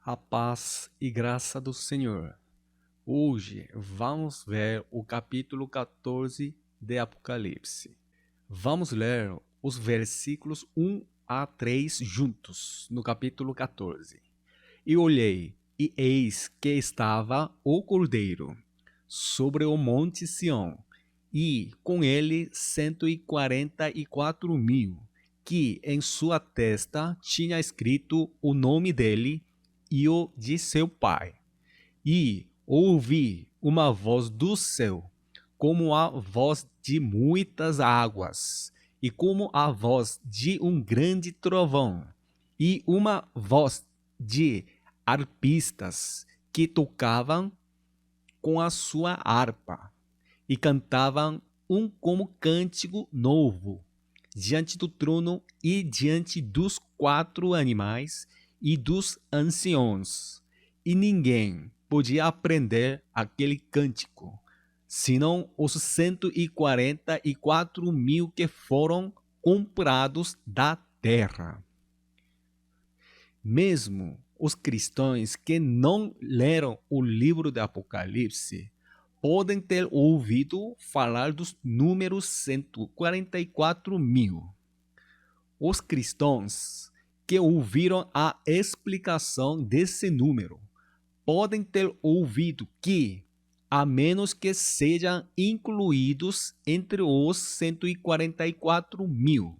A paz e graça do Senhor. Hoje vamos ver o capítulo 14 de Apocalipse. Vamos ler os versículos 1 a 3 juntos, no capítulo 14. E olhei, e eis que estava o Cordeiro sobre o monte Sião, e com ele 144.000, que em sua testa tinha escrito o nome dele e o de seu pai. E ouvi uma voz do céu, como a voz de muitas águas, e como a voz de um grande trovão, e uma voz de arpistas que tocavam com a sua harpa, e cantavam um como cântico novo, diante do trono e diante dos 4 animais e dos anciãos. E ninguém podia aprender aquele cântico, senão os 144.000 que foram comprados da terra. Mesmo os cristãos que não leram o livro de Apocalipse podem ter ouvido falar dos números 144.000. Os cristãos que ouviram a explicação desse número podem ter ouvido que, a menos que sejam incluídos entre os 144.000,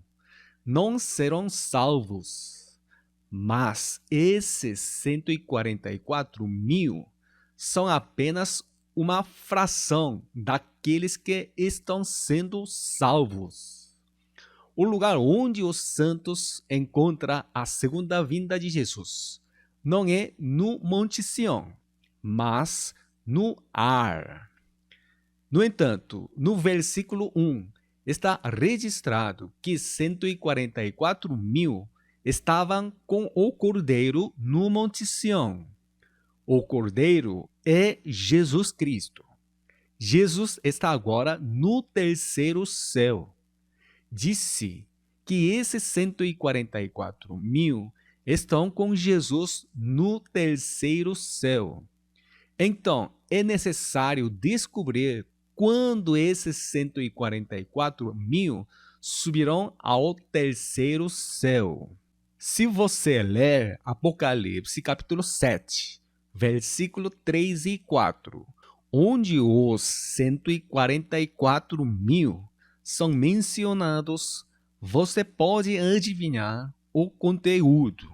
não serão salvos. Mas esses 144.000 são apenas uma fração daqueles que estão sendo salvos. O lugar onde os santos encontram a segunda vinda de Jesus não é no Monte Sião, mas no ar. No entanto, no versículo 1 está registrado que 144.000 estavam com o Cordeiro no Monte Sião. O Cordeiro é Jesus Cristo. Jesus está agora no terceiro céu. Disse que esses 144.000 estão com Jesus no terceiro céu. Então, é necessário descobrir quando esses 144.000 subirão ao terceiro céu. Se você ler Apocalipse capítulo 7, versículo 3 e 4, onde os 144.000 são mencionados, você pode adivinhar o conteúdo,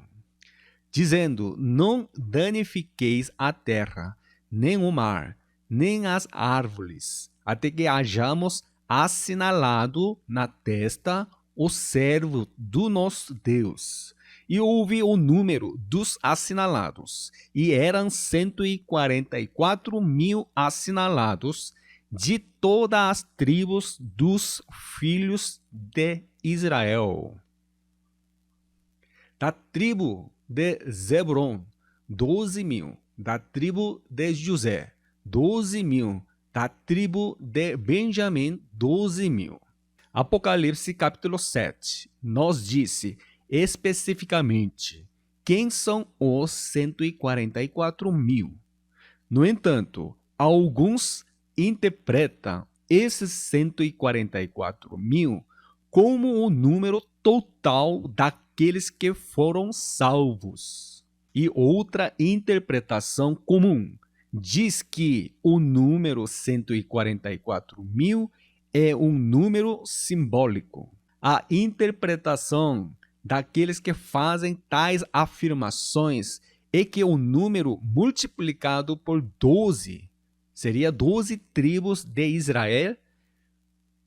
dizendo: não danifiqueis a terra, nem o mar, nem as árvores, até que hajamos assinalado na testa o servo do nosso Deus. E houve o número dos assinalados, e eram 144.000 assinalados de todas as tribos dos filhos de Israel. Da tribo de Zebulon, 12.000. Da tribo de José, 12.000. Da tribo de Benjamim, 12.000. Apocalipse capítulo 7 nos disse especificamente quem são os 144.000. No entanto, alguns interpretam esses 144.000 como o número total daqueles que foram salvos. E outra interpretação comum diz que o número 144.000 é um número simbólico. A interpretação daqueles que fazem tais afirmações é que o número multiplicado por 12 seria 12 tribos de Israel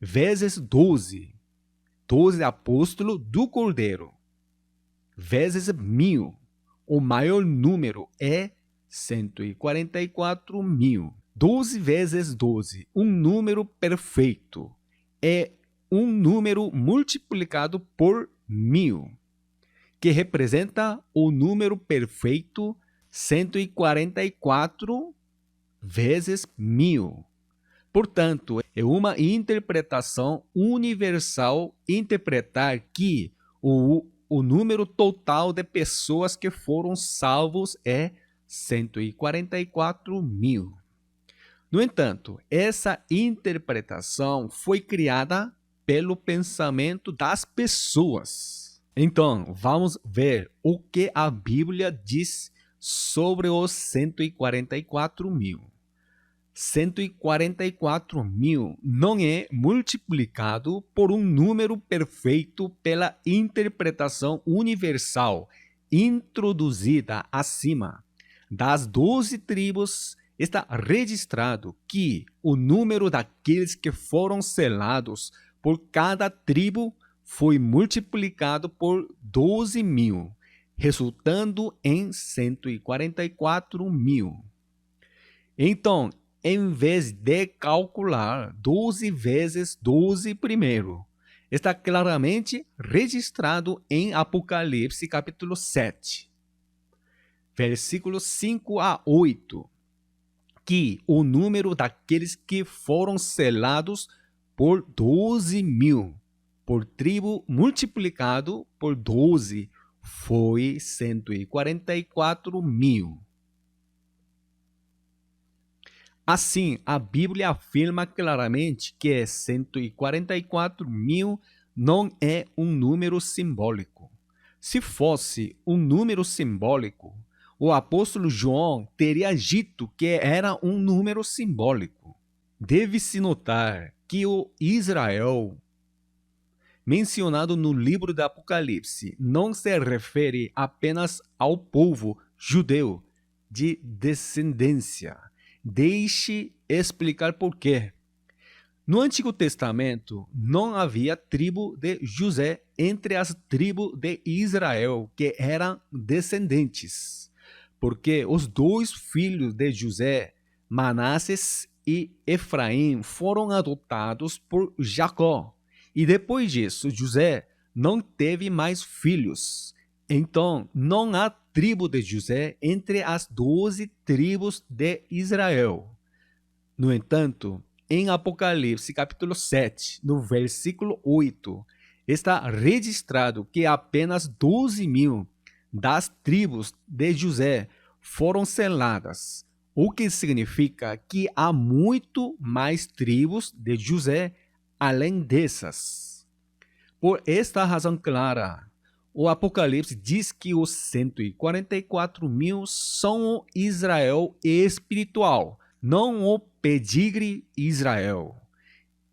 vezes 12. 12 apóstolos do Cordeiro vezes 1.000. O maior número é 144.000. 12 vezes 12, um número perfeito, é um número multiplicado por 1.000, que representa o número perfeito 144 vezes 1.000. Portanto, é uma interpretação universal interpretar que o o número total de pessoas que foram salvos é 144 mil. No entanto, essa interpretação foi criada pelo pensamento das pessoas. Então, vamos ver o que a Bíblia diz sobre os 144 mil. 144 mil não é multiplicado por um número perfeito pela interpretação universal introduzida acima. Das 12 tribos, está registrado que o número daqueles que foram selados por cada tribo foi multiplicado por 12 mil, resultando em 144 mil. Então, em vez de calcular 12 vezes 12 primeiro, está claramente registrado em Apocalipse capítulo 7, versículos 5 a 8, que o número daqueles que foram selados por 12 mil, por tribo multiplicado por 12, foi 144 mil. Assim, a Bíblia afirma claramente que 144 mil não é um número simbólico. Se fosse um número simbólico, o apóstolo João teria dito que era um número simbólico. Deve-se notar que o Israel mencionado no livro do Apocalipse não se refere apenas ao povo judeu de descendência. Deixe explicar por quê. No Antigo Testamento, não havia tribo de José entre as tribos de Israel que eram descendentes, porque os dois filhos de José, Manasses e Efraim, foram adotados por Jacó. E depois disso, José não teve mais filhos. Então, não há tribo de José entre as 12 tribos de Israel. No entanto, em Apocalipse capítulo 7, no versículo 8, está registrado que apenas 12 mil das tribos de José foram seladas, o que significa que há muito mais tribos de José além dessas. Por esta razão clara, o Apocalipse diz que os 144 mil são o Israel espiritual, não o pedigre Israel.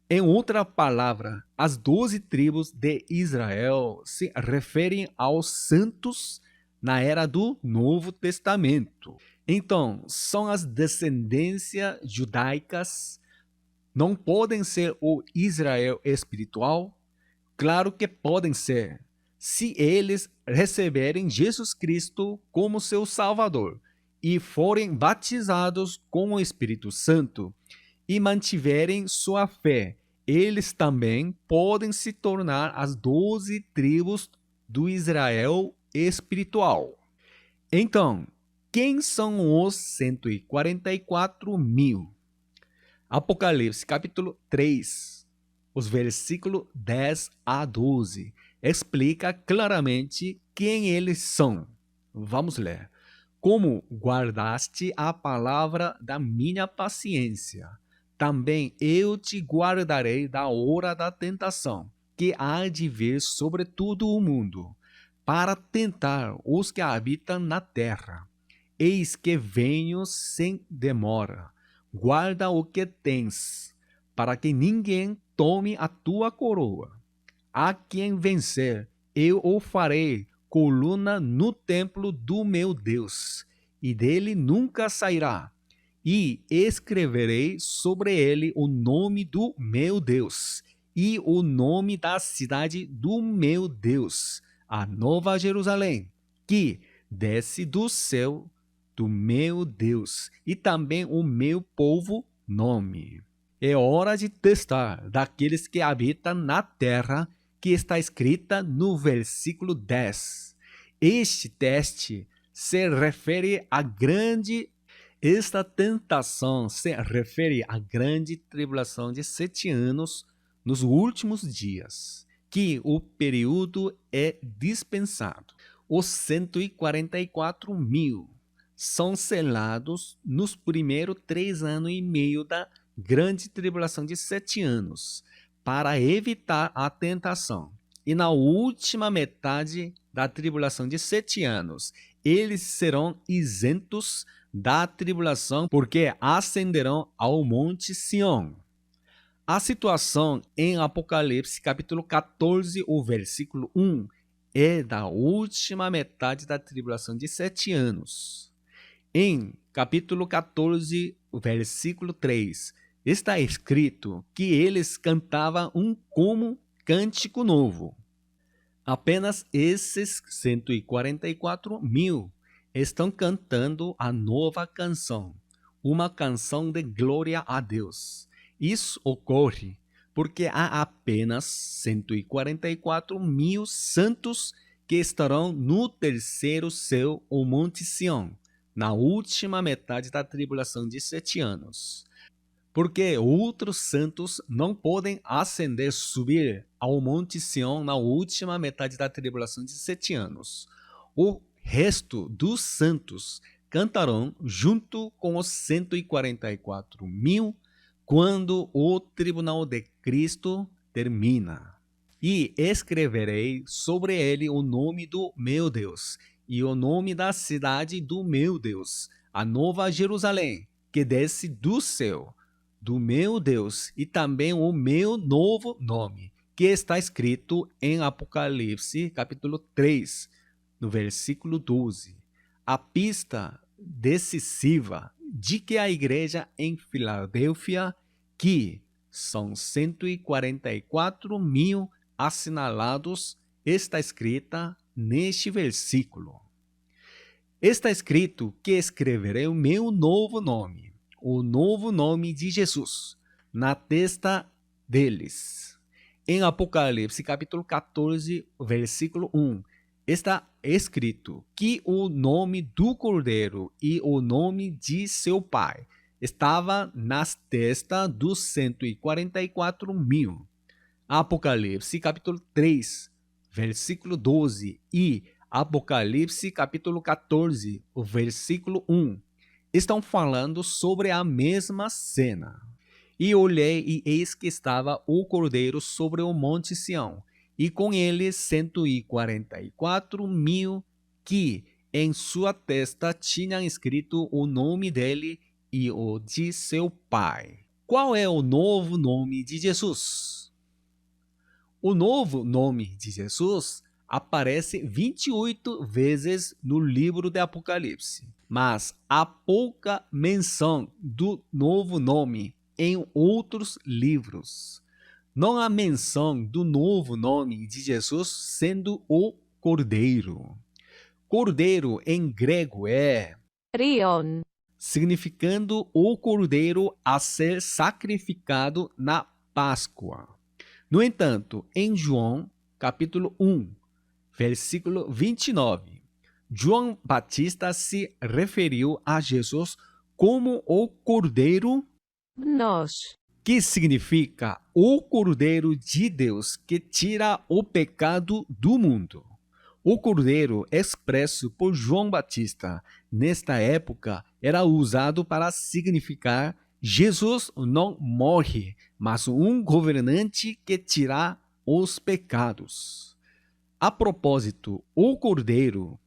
Em outra palavra, as 12 tribos de Israel se referem aos santos na era do Novo Testamento. Então, são as descendências judaicas, não podem ser o Israel espiritual? Claro que podem ser, se eles receberem Jesus Cristo como seu Salvador e forem batizados com o Espírito Santo e mantiverem sua fé, eles também podem se tornar as 12 tribos do Israel espiritual. Então, quem são os 144 mil? Apocalipse capítulo 3, os versículos 10 a 12, explica claramente quem eles são. Vamos ler. Como guardaste a palavra da minha paciência, também eu te guardarei da hora da tentação, que há de vir sobre todo o mundo, para tentar os que habitam na terra. Eis que venho sem demora. Guarda o que tens, para que ninguém tome a tua coroa. A quem vencer, eu o farei coluna no templo do meu Deus, e dele nunca sairá. E escreverei sobre ele o nome do meu Deus, e o nome da cidade do meu Deus, a Nova Jerusalém, que desce do céu do meu Deus, e também o meu povo nome. É hora de testar daqueles que habitam na terra, que está escrita no versículo 10. Este teste se refere à grande... Esta tentação se refere à grande tribulação de 7 anos nos últimos dias, que o período é dispensado. Os 144.000 são selados nos primeiros 3 anos e meio da grande tribulação de 7 anos, para evitar a tentação. E na última metade da tribulação de 7 anos, eles serão isentos da tribulação, porque ascenderão ao monte Sião. A situação em Apocalipse, capítulo 14, o versículo 1, é da última metade da tribulação de 7 anos. Em capítulo 14, versículo 3, está escrito que eles cantavam como cântico novo. Apenas esses 144.000 estão cantando a nova canção, uma canção de glória a Deus. Isso ocorre porque há apenas 144.000 santos que estarão no terceiro céu, o Monte Sião, na última metade da tribulação de 7 anos. Porque outros santos não podem ascender, subir ao Monte Sião na última metade da tribulação de 7 anos. O resto dos santos cantarão junto com os 144.000 quando o tribunal de Cristo termina. E escreverei sobre ele o nome do meu Deus e o nome da cidade do meu Deus, a nova Jerusalém, que desce do céu, do meu Deus, e também o meu novo nome, que está escrito em Apocalipse, capítulo 3, no versículo 12. A pista decisiva de que a igreja em Filadélfia, que são 144.000 assinalados, está escrita neste versículo. Está escrito que escreverei o meu novo nome, o novo nome de Jesus, na testa deles. Em Apocalipse, capítulo 14, versículo 1, está escrito que o nome do Cordeiro e o nome de seu pai estava nas testas dos 144.000. Apocalipse, capítulo 3, versículo 12 e Apocalipse, capítulo 14, o versículo 1, estão falando sobre a mesma cena. E olhei, e eis que estava o Cordeiro sobre o monte Sião, e com ele 144.000 que em sua testa tinham escrito o nome dele e o de seu pai. Qual é o novo nome de Jesus? O novo nome de Jesus aparece 28 vezes no livro de Apocalipse, mas há pouca menção do novo nome em outros livros. Não há menção do novo nome de Jesus sendo o Cordeiro. Cordeiro em grego é Rion, significando o cordeiro a ser sacrificado na Páscoa. No entanto, em João, capítulo 1, versículo 29, João Batista se referiu a Jesus como o Cordeiro, Nos, que significa o Cordeiro de Deus que tira o pecado do mundo. O cordeiro expresso por João Batista nesta época era usado para significar Jesus não morre, mas um governante que tira os pecados. A propósito, o cordeiro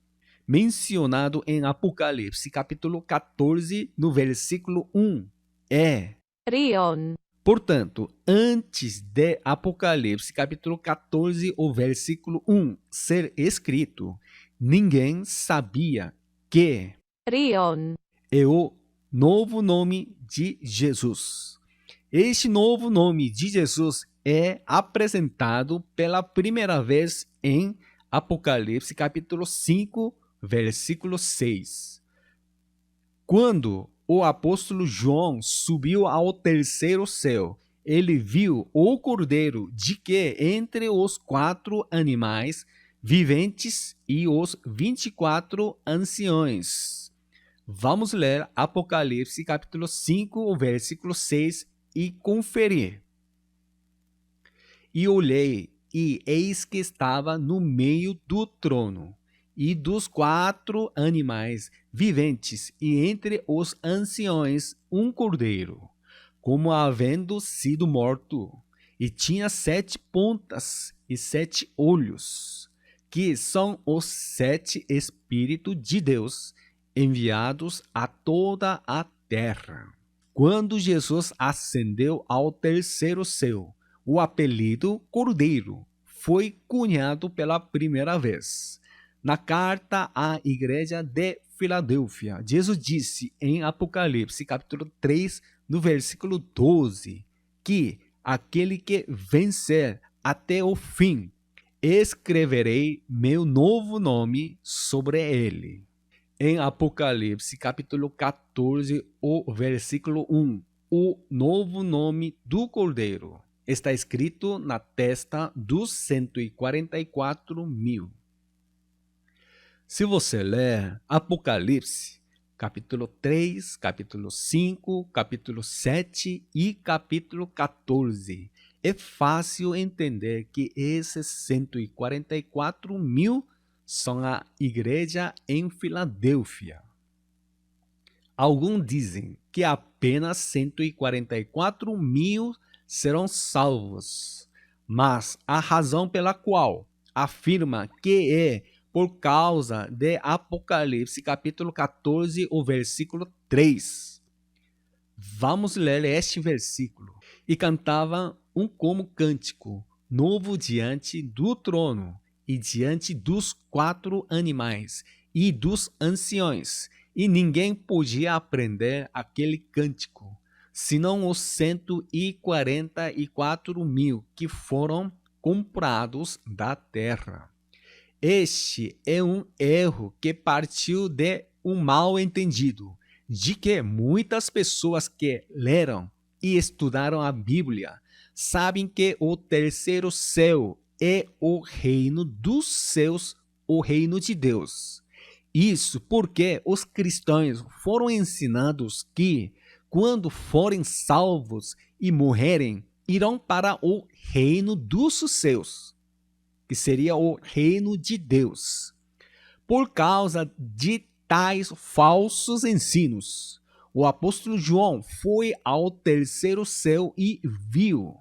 mencionado em Apocalipse capítulo 14, no versículo 1, é Rion, portanto, antes de Apocalipse, capítulo 14, o versículo 1 ser escrito, ninguém sabia que Rion, é o novo nome de Jesus. Este novo nome de Jesus é apresentado pela primeira vez em Apocalipse, capítulo 5, versículo 6. Quando o apóstolo João subiu ao terceiro céu, ele viu o cordeiro de que entre os 4 animais viventes e os 24 anciões. Vamos ler Apocalipse capítulo 5, o versículo 6 e conferir. E olhei, e eis que estava no meio do trono, e dos 4 animais viventes, e entre os anciões um cordeiro, como havendo sido morto, e tinha 7 pontas e 7 olhos, que são os 7 Espíritos de Deus, enviados a toda a terra. Quando Jesus ascendeu ao terceiro céu, o apelido Cordeiro foi cunhado pela primeira vez. Na carta à igreja de Filadélfia, Jesus disse em Apocalipse, capítulo 3, no versículo 12, que aquele que vencer até o fim, escreverei meu novo nome sobre ele. Em Apocalipse, capítulo 14, o versículo 1, o novo nome do Cordeiro está escrito na testa dos 144.000. Se você ler Apocalipse, capítulo 3, capítulo 5, capítulo 7 e capítulo 14, é fácil entender que esses 144.000 são a igreja em Filadélfia. Alguns dizem que apenas 144.000 serão salvos, mas a razão pela qual afirma que é por causa de Apocalipse, capítulo 14, o versículo 3. Vamos ler este versículo. E cantava um como cântico novo diante do trono e diante dos 4 animais e dos anciões, e ninguém podia aprender aquele cântico, senão os 144.000 que foram comprados da terra. Este é um erro que partiu de um mal entendido, de que muitas pessoas que leram e estudaram a Bíblia sabem que o terceiro céu é o reino dos céus, o reino de Deus. Isso porque os cristãos foram ensinados que, quando forem salvos e morrerem, irão para o reino dos céus, que seria o reino de Deus. Por causa de tais falsos ensinos, o apóstolo João foi ao terceiro céu e viu,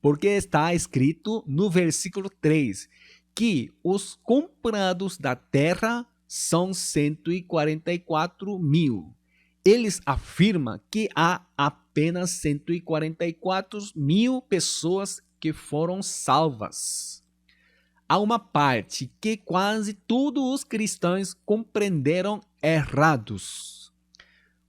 porque está escrito no versículo 3, que os comprados da terra são 144.000. Eles afirmam que há apenas 144.000 pessoas que foram salvas. Há uma parte que quase todos os cristãos compreenderam errados.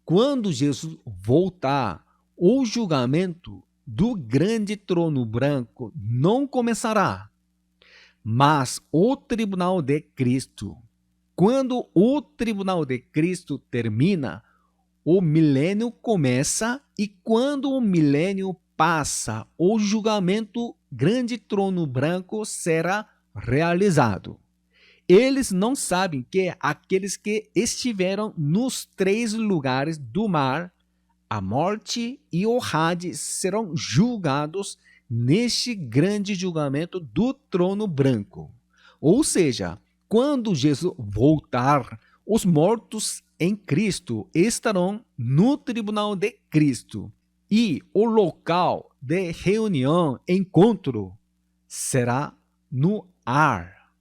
Quando Jesus voltar, o julgamento do grande trono branco não começará, mas o tribunal de Cristo. Quando o tribunal de Cristo termina, o milênio começa, e quando o milênio passa, o julgamento grande trono branco será realizado. Eles não sabem que aqueles que estiveram nos 3 lugares do mar, a morte e o Hades, serão julgados neste grande julgamento do trono branco. Ou seja, quando Jesus voltar, os mortos em Cristo estarão no tribunal de Cristo, e o local de reunião, encontro, será no ar.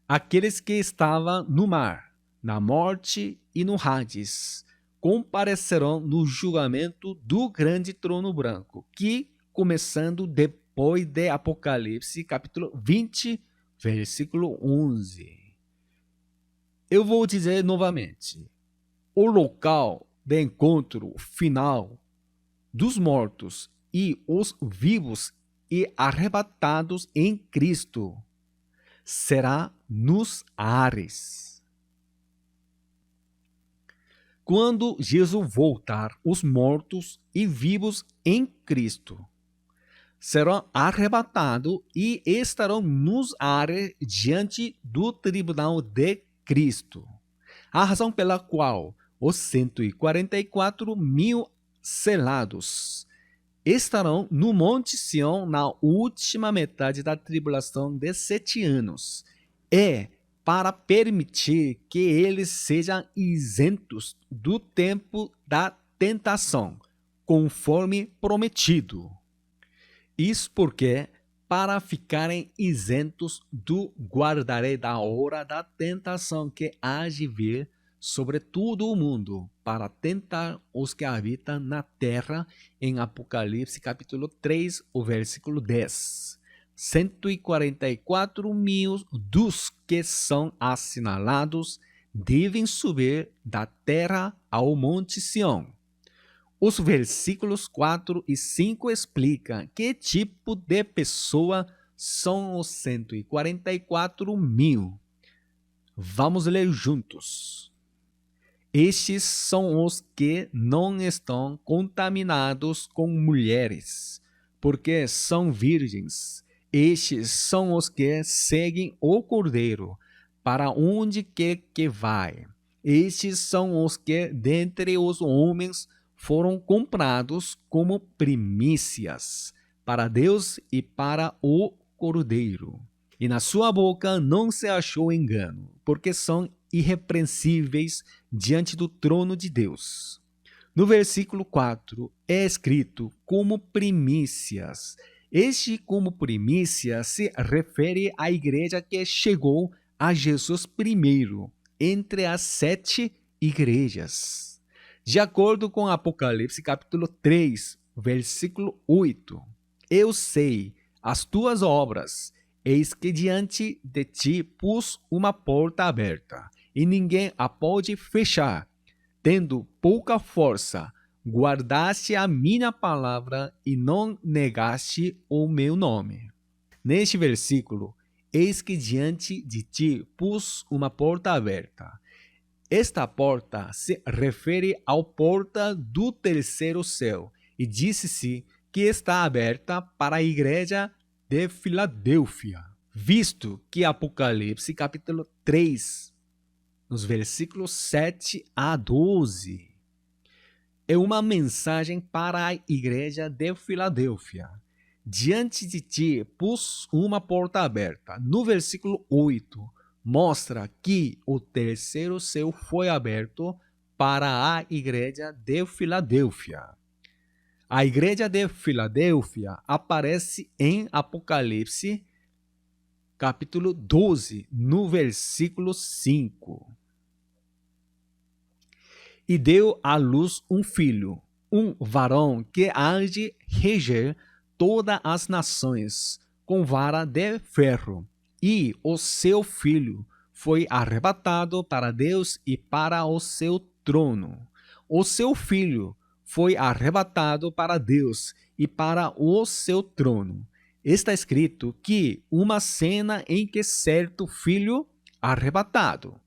Aqueles que estavam no mar, na morte e no Hades, comparecerão no julgamento do grande trono branco, que, começando depois de Apocalipse, capítulo 20, versículo 11. Eu vou dizer novamente, o local de encontro final dos mortos e os vivos e arrebatados em Cristo será nos ares. Quando Jesus voltar, os mortos e vivos em Cristo serão arrebatados e estarão nos ares diante do tribunal de Cristo. A razão pela qual os 144.000 selados estarão no Monte Sião na última metade da tribulação de 7 anos. É para permitir que eles sejam isentos do tempo da tentação, conforme prometido. Isso porque, para ficarem isentos do guardarei da hora da tentação que há de vir sobre todo o mundo, para tentar os que habitam na terra, em Apocalipse capítulo 3, o versículo 10. 144 mil dos que são assinalados devem subir da terra ao Monte Sião. Os versículos 4 e 5 explicam que tipo de pessoa são os 144 mil. Vamos ler juntos. Estes são os que não estão contaminados com mulheres, porque são virgens. Estes são os que seguem o Cordeiro, para onde quer que vai. Estes são os que, dentre os homens, foram comprados como primícias para Deus e para o Cordeiro. E na sua boca não se achou engano, porque são irrepreensíveis diante do trono de Deus. No versículo 4 é escrito como primícias. Este como primícia se refere à igreja que chegou a Jesus primeiro, entre as 7 igrejas. De acordo com Apocalipse capítulo 3, versículo 8, eu sei as tuas obras, eis que diante de ti pus uma porta aberta, e ninguém a pode fechar. Tendo pouca força, guardaste a minha palavra e não negaste o meu nome. Neste versículo, eis que diante de ti pus uma porta aberta. Esta porta se refere à porta do terceiro céu, e disse-se que está aberta para a igreja de Filadélfia, visto que Apocalipse capítulo 3, nos versículos 7 a 12, é uma mensagem para a igreja de Filadélfia. Diante de ti pus uma porta aberta. No versículo 8, mostra que o terceiro céu foi aberto para a igreja de Filadélfia. A igreja de Filadélfia aparece em Apocalipse, capítulo 12, no versículo 5. E deu à luz um filho, um varão que há de reger todas as nações com vara de ferro. E o seu filho foi arrebatado para Deus e para o seu trono. O seu filho foi arrebatado para Deus e para o seu trono. Está escrito que uma cena em que certo filho arrebatado,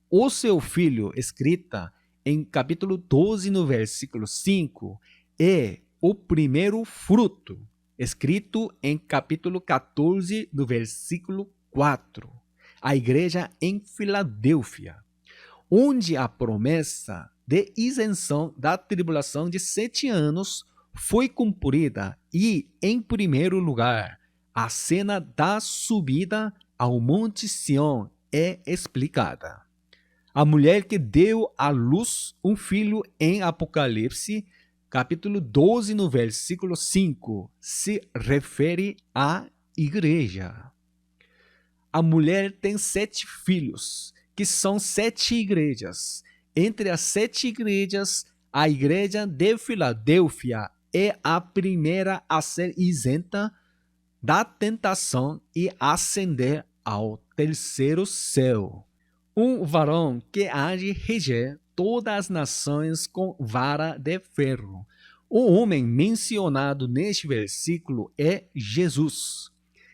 o seu filho, escrita em capítulo 12, no versículo 5, é o primeiro fruto, escrito em capítulo 14, no versículo 4. A igreja em Filadélfia, onde a promessa de isenção da tribulação de 7 anos foi cumprida e, em primeiro lugar, a cena da subida ao Monte Sião é explicada. A mulher que deu à luz um filho em Apocalipse, capítulo 12, no versículo 5, se refere à igreja. A mulher tem 7 filhos, que são 7 igrejas. Entre as 7 igrejas, a igreja de Filadélfia é a primeira a ser isenta da tentação e ascender ao terceiro céu. Um varão que há de reger todas as nações com vara de ferro. O homem mencionado neste versículo é Jesus.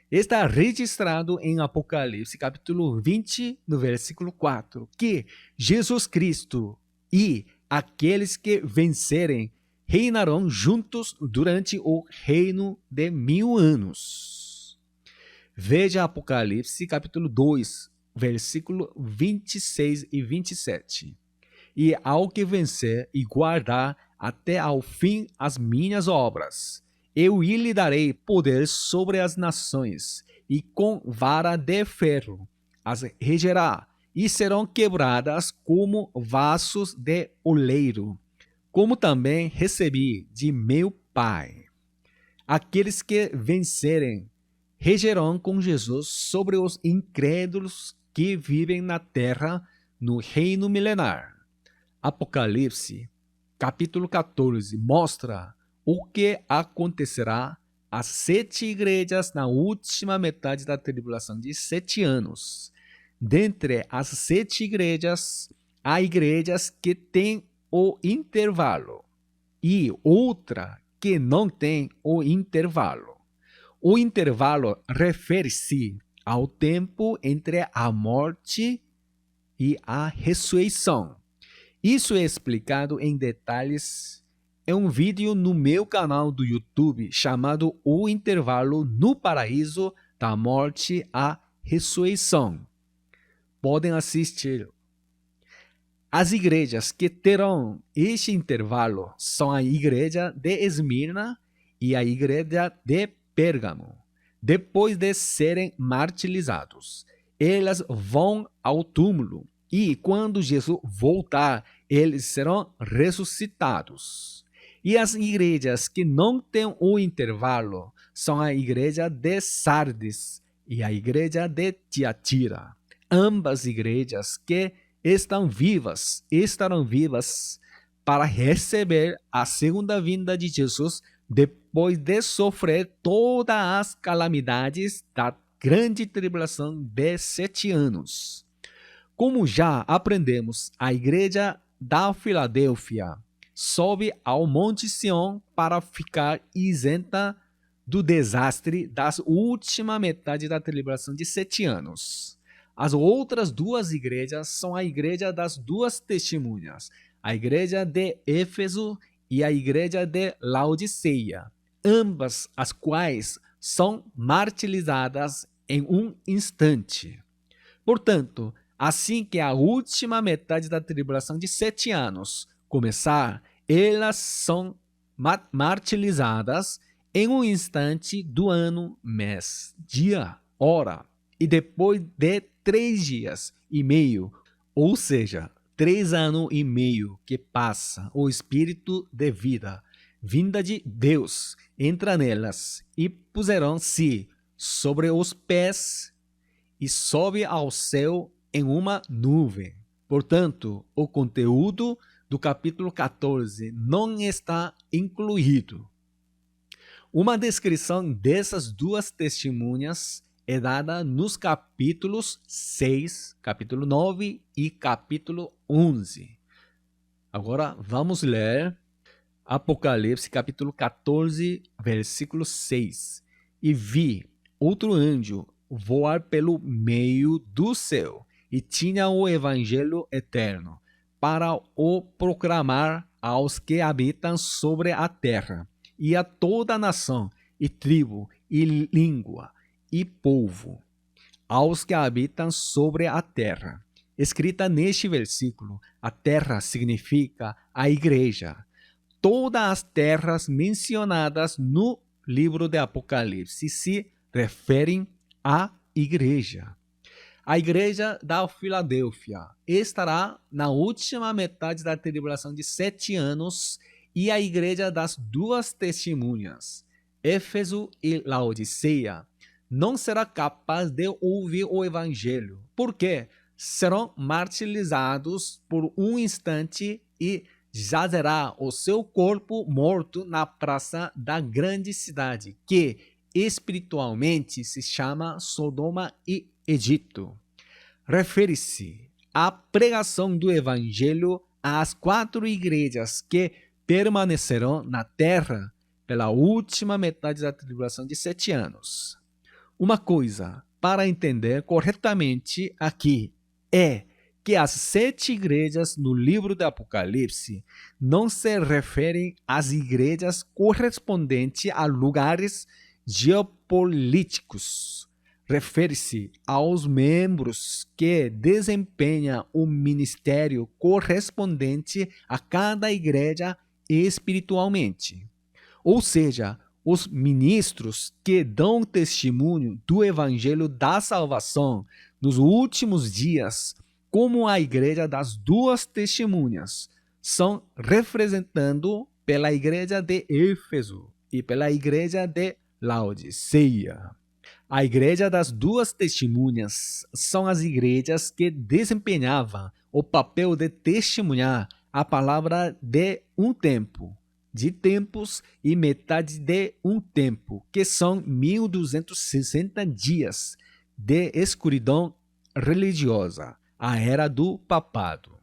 Está registrado em Apocalipse, capítulo 20, no versículo 4, que Jesus Cristo e aqueles que vencerem reinarão juntos durante o reino de 1000 anos. Veja Apocalipse, capítulo 2, versículo 26 e 27. E ao que vencer e guardar até ao fim as minhas obras, Eu lhe darei poder sobre as nações, e com vara de ferro as regerá, e serão quebradas como vasos de oleiro, como também recebi de meu Pai. Aqueles que vencerem regerão com Jesus sobre os incrédulos que vivem na terra no reino milenar. Apocalipse, capítulo 14, mostra o que acontecerá às 7 igrejas na última metade da tribulação de 7 anos. Dentre as 7 igrejas, há igrejas que têm o intervalo e outra que não tem o intervalo. O intervalo refere-se ao tempo entre a morte e a ressurreição. Isso é explicado em detalhes em um vídeo no meu canal do YouTube chamado O Intervalo no Paraíso da Morte à Ressurreição. Podem assistir. As igrejas que terão este intervalo são a igreja de Esmirna e a igreja de Pérgamo. Depois de serem martirizados, elas vão ao túmulo e quando Jesus voltar, eles serão ressuscitados. E as igrejas que não têm o intervalo são a igreja de Sardes e a igreja de Tiatira. Ambas igrejas que estarão vivas para receber a segunda vinda de Jesus depois de sofrer todas as calamidades da grande tribulação de 7 anos. Como já aprendemos, a igreja da Filadélfia sobe ao Monte Sião para ficar isenta do desastre da última metade da tribulação de 7 anos. As outras duas igrejas são a igreja das duas testemunhas, a igreja de Éfeso e a igreja de Laodiceia, ambas as quais são martirizadas em um instante. Portanto, assim que a última metade da tribulação de 7 anos começar, elas são martirizadas em um instante do ano, mês, dia, hora, e depois de 3 dias e meio, ou seja, 3 anos e meio que passa, o Espírito de vida, vinda de Deus, entra nelas e puseram-se sobre os pés e sobe ao céu em uma nuvem. Portanto, o conteúdo do capítulo 14 não está incluído. Uma descrição dessas duas testemunhas é dada nos capítulos 6, capítulo 9 e capítulo 11. Agora vamos ler Apocalipse, capítulo 14, versículo 6. E vi outro anjo voar pelo meio do céu, e tinha o evangelho eterno, para o proclamar aos que habitam sobre a terra, e a toda nação, e tribo, e língua, e povo, aos que habitam sobre a terra. Escrita neste versículo, a terra significa a igreja. Todas as terras mencionadas no livro de Apocalipse se referem à igreja. A igreja da Filadélfia estará na última metade da tribulação de 7 anos e a igreja das duas testemunhas, Éfeso e Laodiceia, não será capaz de ouvir o evangelho, porque serão martirizados por um instante e jazerá o seu corpo morto na praça da grande cidade, que espiritualmente se chama Sodoma e Egito. Refere-se à pregação do evangelho às 4 igrejas que permanecerão na terra pela última metade da tribulação de 7 anos. Uma coisa para entender corretamente aqui é que as 7 igrejas no livro do Apocalipse não se referem às igrejas correspondentes a lugares geopolíticos. Refere-se aos membros que desempenham o ministério correspondente a cada igreja espiritualmente. Ou seja, os ministros que dão testemunho do evangelho da salvação nos últimos dias, como a igreja das duas testemunhas, são representando pela igreja de Éfeso e pela igreja de Laodiceia. A igreja das duas testemunhas são as igrejas que desempenhavam o papel de testemunhar a palavra de um tempo, de tempos e metade de um tempo, que são 1260 dias de escuridão religiosa, a era do papado.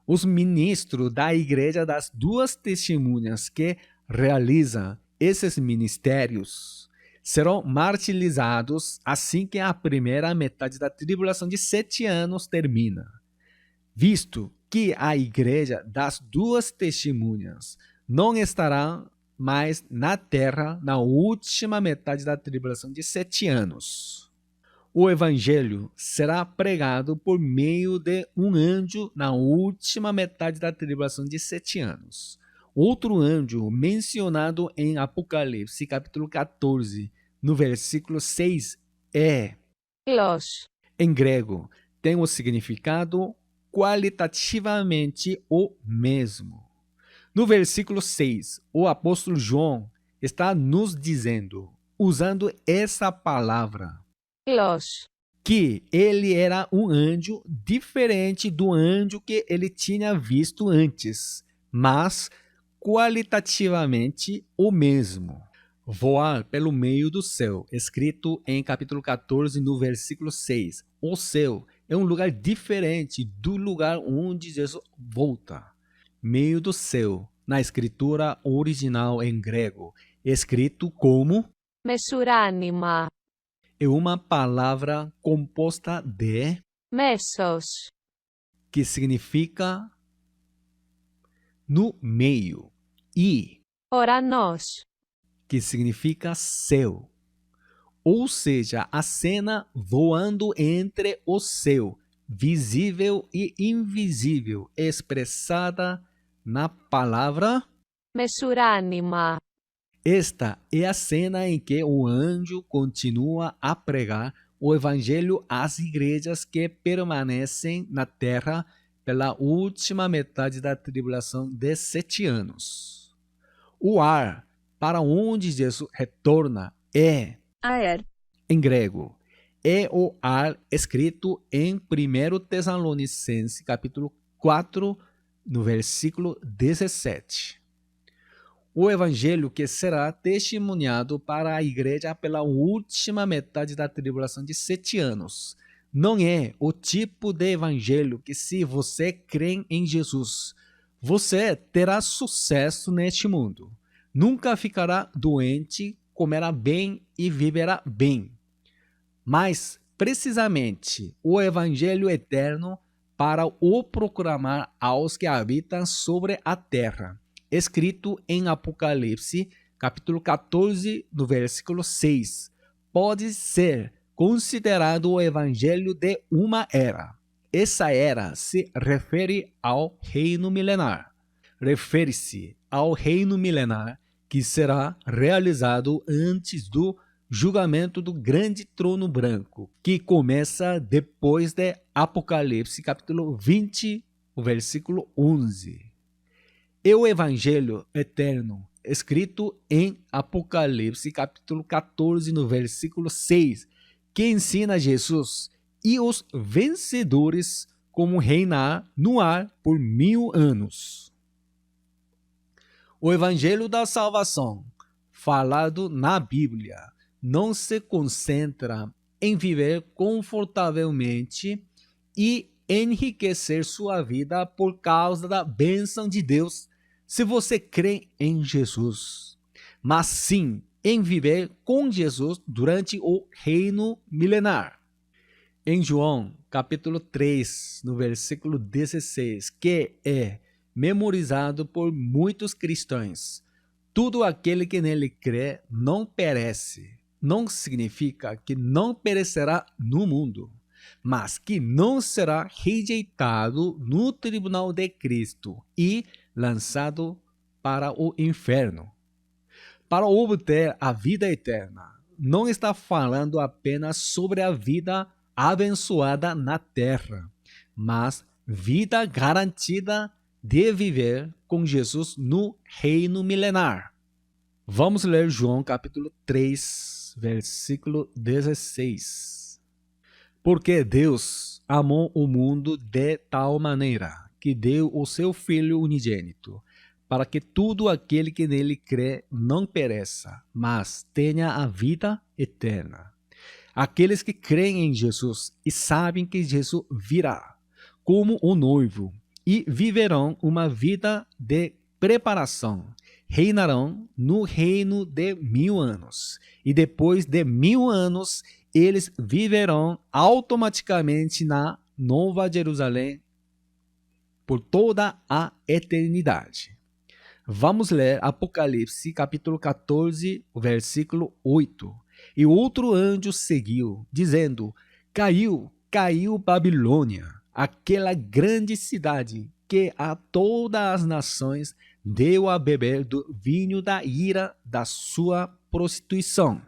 Os ministros da igreja das duas testemunhas que realizam esses ministérios serão martirizados assim que a primeira metade da tribulação de 7 anos termina. Visto que a igreja das duas testemunhas não estará mais na terra na última metade da tribulação de 7 anos. O evangelho será pregado por meio de um anjo na última metade da tribulação de 7 anos. Outro anjo mencionado em Apocalipse, capítulo 14, no versículo 6, é, Los. em grego, tem o significado qualitativamente o mesmo. No versículo 6, o apóstolo João está nos dizendo, usando essa palavra, Los. que ele era um anjo diferente do anjo que ele tinha visto antes, mas qualitativamente o mesmo. Voar pelo meio do céu, escrito em capítulo 14, no versículo 6. O céu é um lugar diferente do lugar onde Jesus volta. Meio do céu, na escritura original em grego, escrito como Mesuránima. é uma palavra composta de, Mesos. que significa no meio, e, Oranos. que significa céu. Ou seja, a cena voando entre o céu, visível e invisível, expressada na palavra. Mesuránima. Esta é a cena em que o anjo continua a pregar o evangelho às igrejas que permanecem na terra pela última metade da tribulação de 7 anos. O ar para onde Jesus retorna é, Aer. em grego, é o ar escrito em 1 Tessalonicenses, capítulo 4, no versículo 17. O evangelho que será testemunhado para a igreja pela última metade da tribulação de 7 anos. Não é o tipo de evangelho que, se você crê em Jesus, você terá sucesso neste mundo. Nunca ficará doente, comerá bem e viverá bem. Mas, precisamente, o evangelho eterno para o proclamar aos que habitam sobre a terra, escrito em Apocalipse, capítulo 14, no versículo 6, pode ser considerado o evangelho de uma era. Essa era se refere ao reino milenar. Refere-se ao reino milenar que será realizado antes do julgamento do grande trono branco, que começa depois de Apocalipse, capítulo 20, o versículo 11. E o evangelho eterno, escrito em Apocalipse, capítulo 14, no versículo 6, que ensina Jesus e os vencedores como reinar no ar por 1000 anos. O evangelho da salvação, falado na Bíblia, não se concentra em viver confortavelmente e enriquecer sua vida por causa da bênção de Deus, se você crê em Jesus, mas sim em viver com Jesus durante o reino milenar. Em João, capítulo 3, no versículo 16, que é memorizado por muitos cristãos, tudo aquele que nele crê não perece. Não significa que não perecerá no mundo, mas que não será rejeitado no tribunal de Cristo e lançado para o inferno. para obter a vida eterna. Não está falando apenas sobre a vida abençoada na terra, mas vida garantida de viver com Jesus no reino milenar. Vamos ler João capítulo 3, versículo 16. Porque Deus amou o mundo de tal maneira que deu o seu Filho unigênito, para que todo aquele que nele crê não pereça, mas tenha a vida eterna. Aqueles que creem em Jesus e sabem que Jesus virá como o noivo e viverão uma vida de preparação, reinarão no reino de 1000 anos. E depois de 1000 anos, eles viverão automaticamente na Nova Jerusalém por toda a eternidade. Vamos ler Apocalipse capítulo 14, versículo 8. E outro anjo seguiu, dizendo: Caiu, caiu Babilônia, aquela grande cidade que a todas as nações deu a beber do vinho da ira da sua prostituição.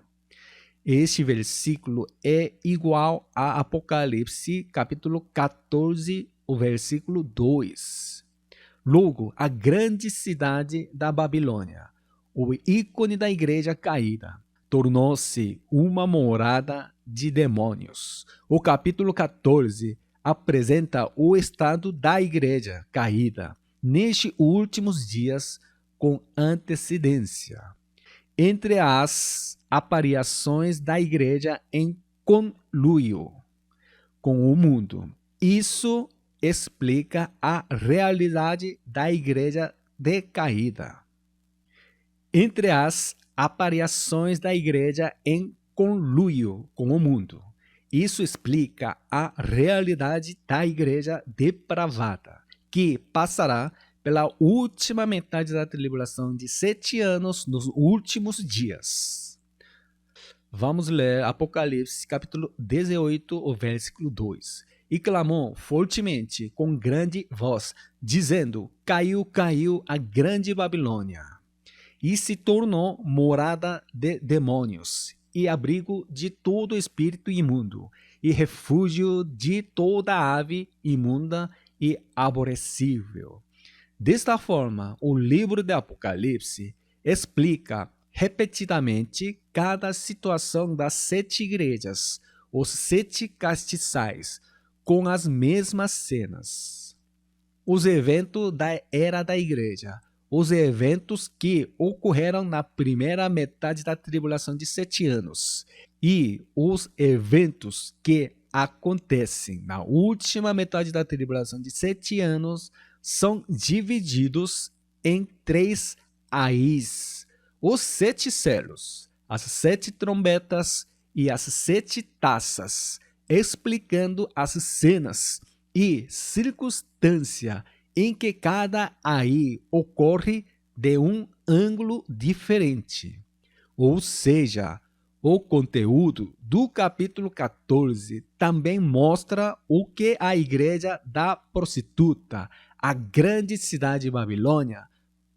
Este versículo é igual a Apocalipse capítulo 14, o versículo 2. Logo, a grande cidade da Babilônia, o ícone da igreja caída, tornou-se uma morada de demônios. O capítulo 14 apresenta o estado da igreja caída nestes últimos dias com antecedência. Entre as aparições da igreja em conluio com o mundo, isso explica a realidade da igreja decaída. Entre as aparições da igreja em conluio com o mundo, isso explica a realidade da igreja depravada, que passará pela última metade da tribulação de 7 anos nos últimos dias. Vamos ler Apocalipse capítulo 18, o versículo 2. E clamou fortemente com grande voz, dizendo: Caiu, caiu a grande Babilônia, e se tornou morada de demônios, e abrigo de todo espírito imundo, e refúgio de toda ave imunda e aborrecível. Desta forma, o livro de Apocalipse explica repetidamente cada situação das 7 igrejas, os 7 castiçais, com as mesmas cenas. Os eventos da era da igreja, os eventos que ocorreram na primeira metade da tribulação de 7 anos e os eventos que acontecem na última metade da tribulação de 7 anos são divididos em 3 ais: os 7 selos, as 7 trombetas e as 7 taças, explicando as cenas e circunstância em que cada ai ocorre de um ângulo diferente. Ou seja, o conteúdo do capítulo 14 também mostra o que a igreja da prostituta, a grande cidade de Babilônia,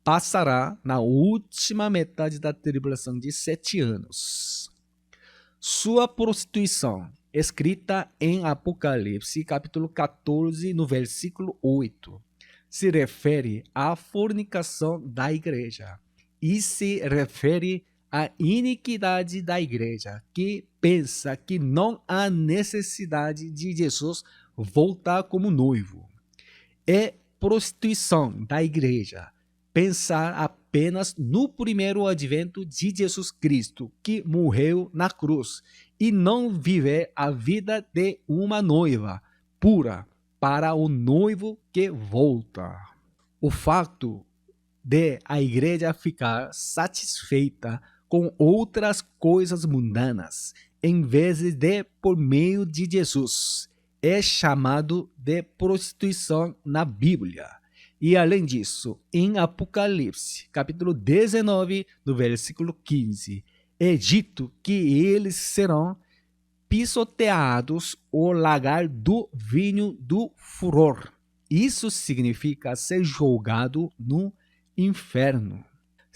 passará na última metade da tribulação de 7 anos. Sua prostituição, escrita em Apocalipse, capítulo 14, no versículo 8, se refere à fornicação da igreja e se refere à iniquidade da igreja, que pensa que não há necessidade de Jesus voltar como noivo. É prostituição da igreja pensar apenas no primeiro advento de Jesus Cristo, que morreu na cruz, e não viver a vida de uma noiva pura para o noivo que volta. O fato de a igreja ficar satisfeita com outras coisas mundanas, em vez de por meio de Jesus, é chamado de prostituição na Bíblia. E além disso, em Apocalipse, capítulo 19, no versículo 15, é dito que eles serão pisoteados o lagar do vinho do furor. Isso significa ser jogado no inferno.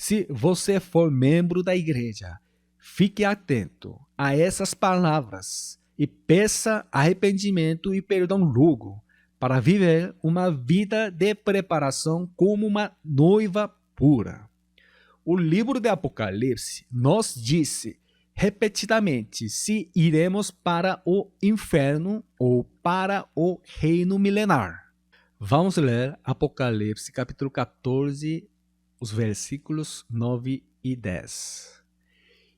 Se você for membro da igreja, fique atento a essas palavras e peça arrependimento e perdão logo para viver uma vida de preparação como uma noiva pura. O livro de Apocalipse nos disse repetidamente se iremos para o inferno ou para o reino milenar. Vamos ler Apocalipse capítulo 14, os versículos 9 e 10.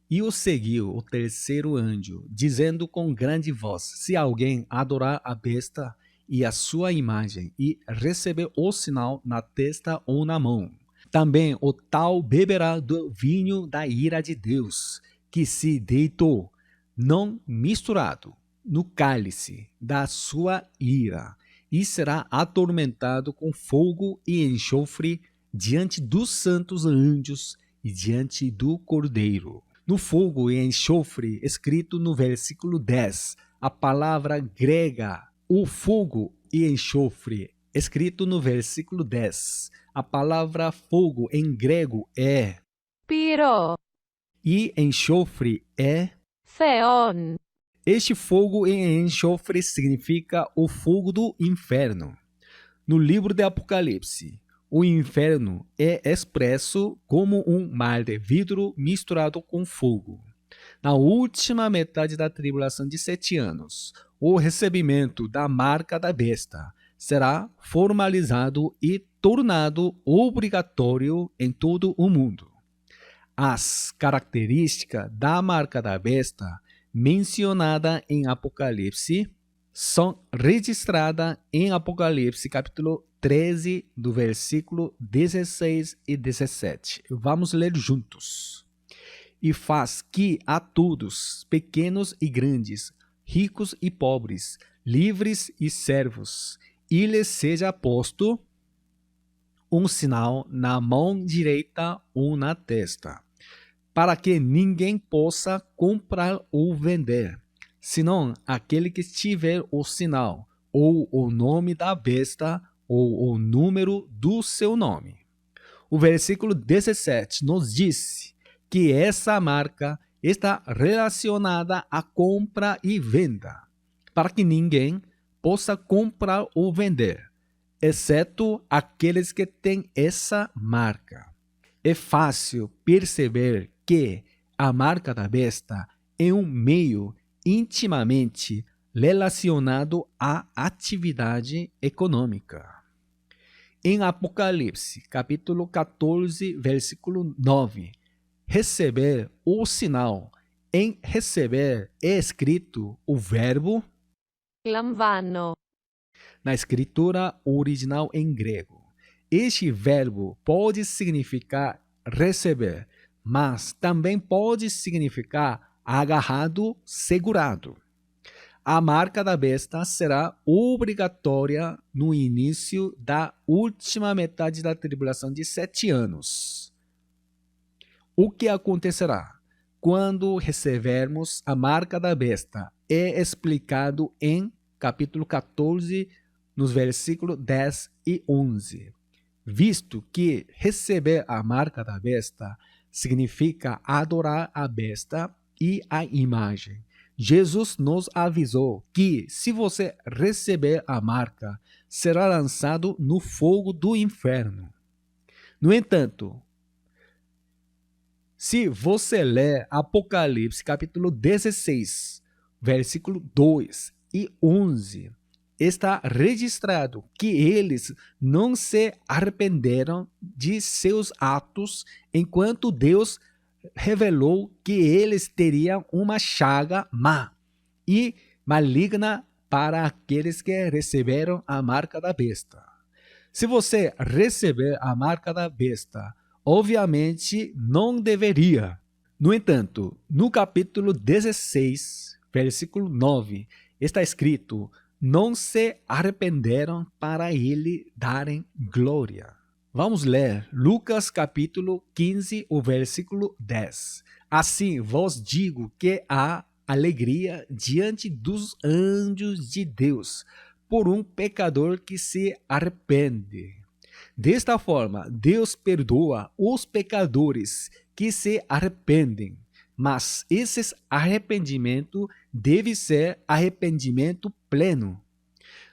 E o seguiu o terceiro anjo, dizendo com grande voz: se alguém adorar a besta e a sua imagem e receber o sinal na testa ou na mão, também o tal beberá do vinho da ira de Deus, que se deitou, não misturado, no cálice da sua ira, e será atormentado com fogo e enxofre diante dos santos anjos e diante do Cordeiro. No fogo e enxofre, escrito no versículo 10, a palavra grega, o fogo e enxofre, escrito no versículo 10, a palavra fogo em grego é Πυρό. e enxofre é. Θεόν. Este fogo em enxofre significa o fogo do inferno. No livro de Apocalipse, o inferno é expresso como um mar de vidro misturado com fogo. Na última metade da tribulação de 7 anos, o recebimento da marca da besta será formalizado e tornado obrigatório em todo o mundo. As características da marca da besta mencionada em Apocalipse são registradas em Apocalipse capítulo 13, do versículo 16 e 17. Vamos ler juntos. E faz que a todos, pequenos e grandes, ricos e pobres, livres e servos, e lhes seja posto um sinal na mão direita ou na testa, para que ninguém possa comprar ou vender, senão aquele que tiver o sinal, ou o nome da besta, ou o número do seu nome. O versículo 17 nos diz que essa marca está relacionada à compra e venda, para que ninguém possa comprar ou vender, exceto aqueles que têm essa marca. É fácil perceber que a marca da besta é um meio intimamente relacionado à atividade econômica. Em Apocalipse, capítulo 14, versículo 9, receber o sinal. Em receber é escrito o verbo Λαμβάνω. na escritura original em grego. Este verbo pode significar receber, mas também pode significar agarrado, segurado. A marca da besta será obrigatória no início da última metade da tribulação de 7 anos. O que acontecerá quando recebermos a marca da besta é explicado em capítulo 14, nos versículos 10 e 11. Visto que receber a marca da besta significa adorar a besta e a imagem, Jesus nos avisou que, se você receber a marca, será lançado no fogo do inferno. No entanto, se você ler Apocalipse capítulo 16, versículo 2 e 11, está registrado que eles não se arrependeram de seus atos, enquanto Deus revelou que eles teriam uma chaga má e maligna para aqueles que receberam a marca da besta. Se você receber a marca da besta, obviamente não deveria. No entanto, no capítulo 16, versículo 9, está escrito: não se arrependeram para ele darem glória. Vamos ler Lucas capítulo 15, o versículo 10. Assim vos digo que há alegria diante dos anjos de Deus por um pecador que se arrepende. Desta forma, Deus perdoa os pecadores que se arrependem, mas esse arrependimento deve ser arrependimento pleno.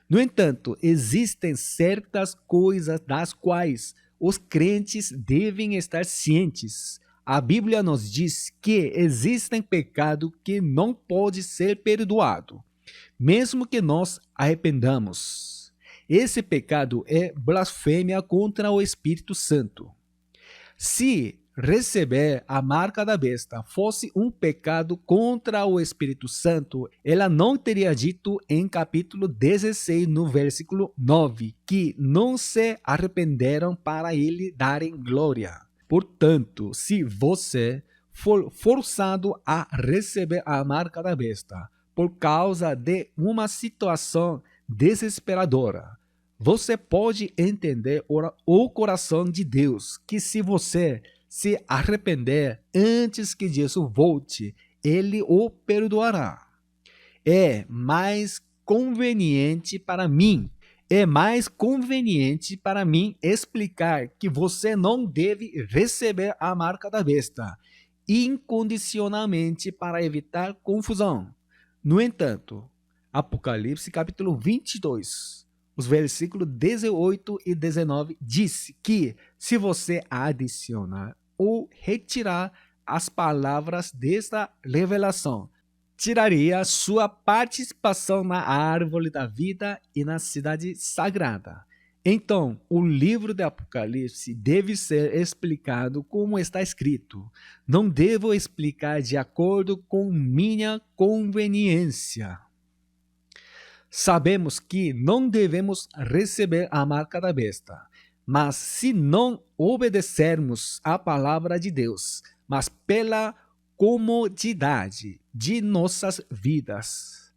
No entanto, existem certas coisas das quais os crentes devem estar cientes. A Bíblia nos diz que existem pecados que não pode ser perdoado, mesmo que nós arrependamos. Esse pecado é blasfêmia contra o Espírito Santo. Se receber a marca da besta fosse um pecado contra o Espírito Santo, ela não teria dito em capítulo 16, no versículo 9, que não se arrependeram para ele darem glória. Portanto, se você for forçado a receber a marca da besta por causa de uma situação desesperadora, você pode entender o coração de Deus, que se você se arrepender antes que Jesus volte, ele o perdoará. É mais conveniente para mim explicar que você não deve receber a marca da besta incondicionalmente para evitar confusão. No entanto, Apocalipse capítulo 22, os versículos 18 e 19 diz que se você adicionar ou retirar as palavras desta revelação, tiraria sua participação na árvore da vida e na cidade sagrada. Então, o livro de Apocalipse deve ser explicado como está escrito. Não devo explicar de acordo com minha conveniência. Sabemos que não devemos receber a marca da besta, mas se não obedecermos à palavra de Deus, mas pela comodidade de nossas vidas,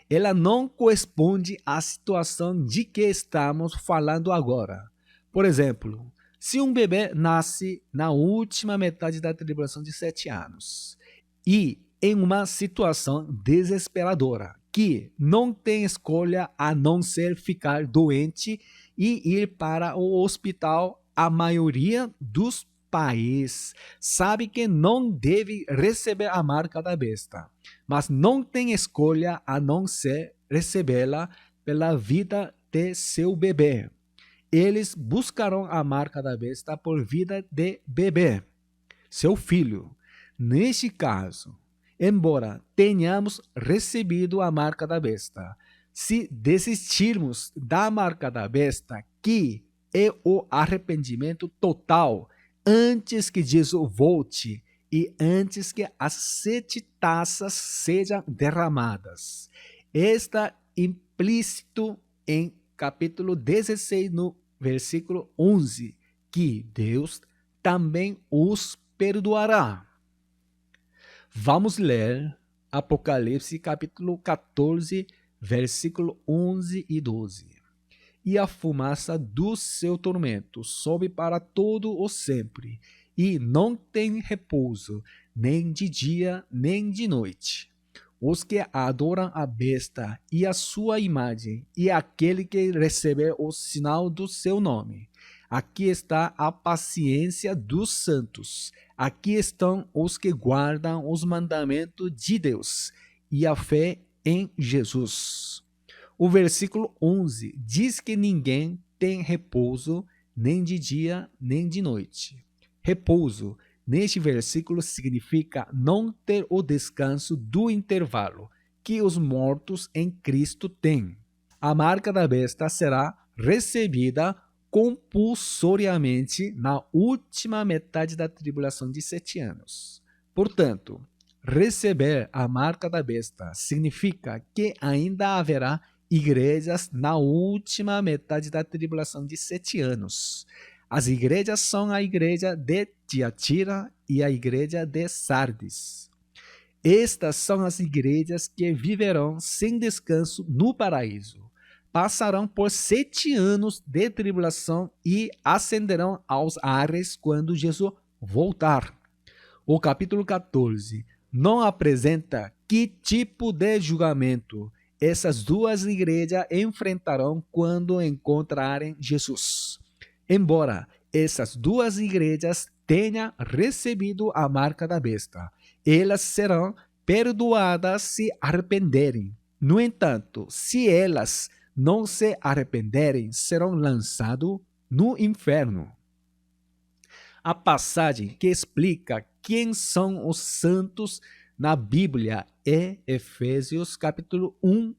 ela não corresponde à situação de que estamos falando agora. Por exemplo, se um bebê nasce na última metade da tribulação de 7 anos e em uma situação desesperadora, que não tem escolha a não ser ficar doente e ir para o hospital, a maioria dos pais sabe que não deve receber a marca da besta, mas não tem escolha a não ser recebê-la pela vida de seu bebê. Eles buscarão a marca da besta por vida de bebê, seu filho. Neste caso, embora tenhamos recebido a marca da besta, se desistirmos da marca da besta, que é o arrependimento total, antes que Jesus volte e antes que as 7 taças sejam derramadas. Está implícito em capítulo 16, no versículo 11, que Deus também os perdoará. Vamos ler Apocalipse capítulo 14, versículo 11 e 12. E a fumaça do seu tormento sobe para todo o sempre, e não tem repouso, nem de dia, nem de noite. Os que adoram a besta e a sua imagem, e aquele que receber o sinal do seu nome. Aqui está a paciência dos santos. Aqui estão os que guardam os mandamentos de Deus e a fé em Jesus. O versículo 11 diz que ninguém tem repouso nem de dia nem de noite. Repouso, neste versículo, significa não ter o descanso do intervalo que os mortos em Cristo têm. A marca da besta será recebida compulsoriamente na última metade da tribulação de 7 anos. Portanto, receber a marca da besta significa que ainda haverá igrejas na última metade da tribulação de 7 anos. As igrejas são a igreja de Tiatira e a igreja de Sardes. Estas são as igrejas que viverão sem descanso no paraíso. Passarão por 7 anos de tribulação e ascenderão aos ares quando Jesus voltar. O capítulo 14 não apresenta que tipo de julgamento essas duas igrejas enfrentarão quando encontrarem Jesus. Embora essas duas igrejas tenham recebido a marca da besta, elas serão perdoadas se arrependerem. No entanto, se elas não se arrependerem, serão lançados no inferno. A passagem que explica quem são os santos na Bíblia é Efésios capítulo 1,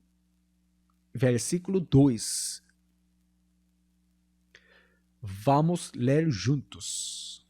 versículo 2. Vamos ler juntos.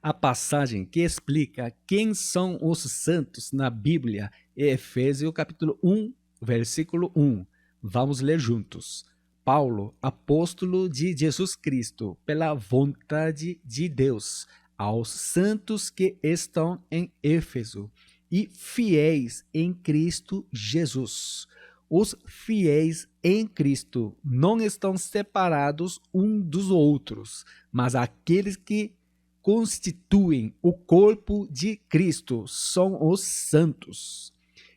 A passagem que explica quem são os santos na Bíblia é Efésios capítulo 1, versículo 1. Vamos ler juntos. Paulo, apóstolo de Jesus Cristo, pela vontade de Deus, aos santos que estão em Éfeso e fiéis em Cristo Jesus. Os fiéis em Cristo não estão separados uns dos outros, mas aqueles que constituem o corpo de Cristo são os santos.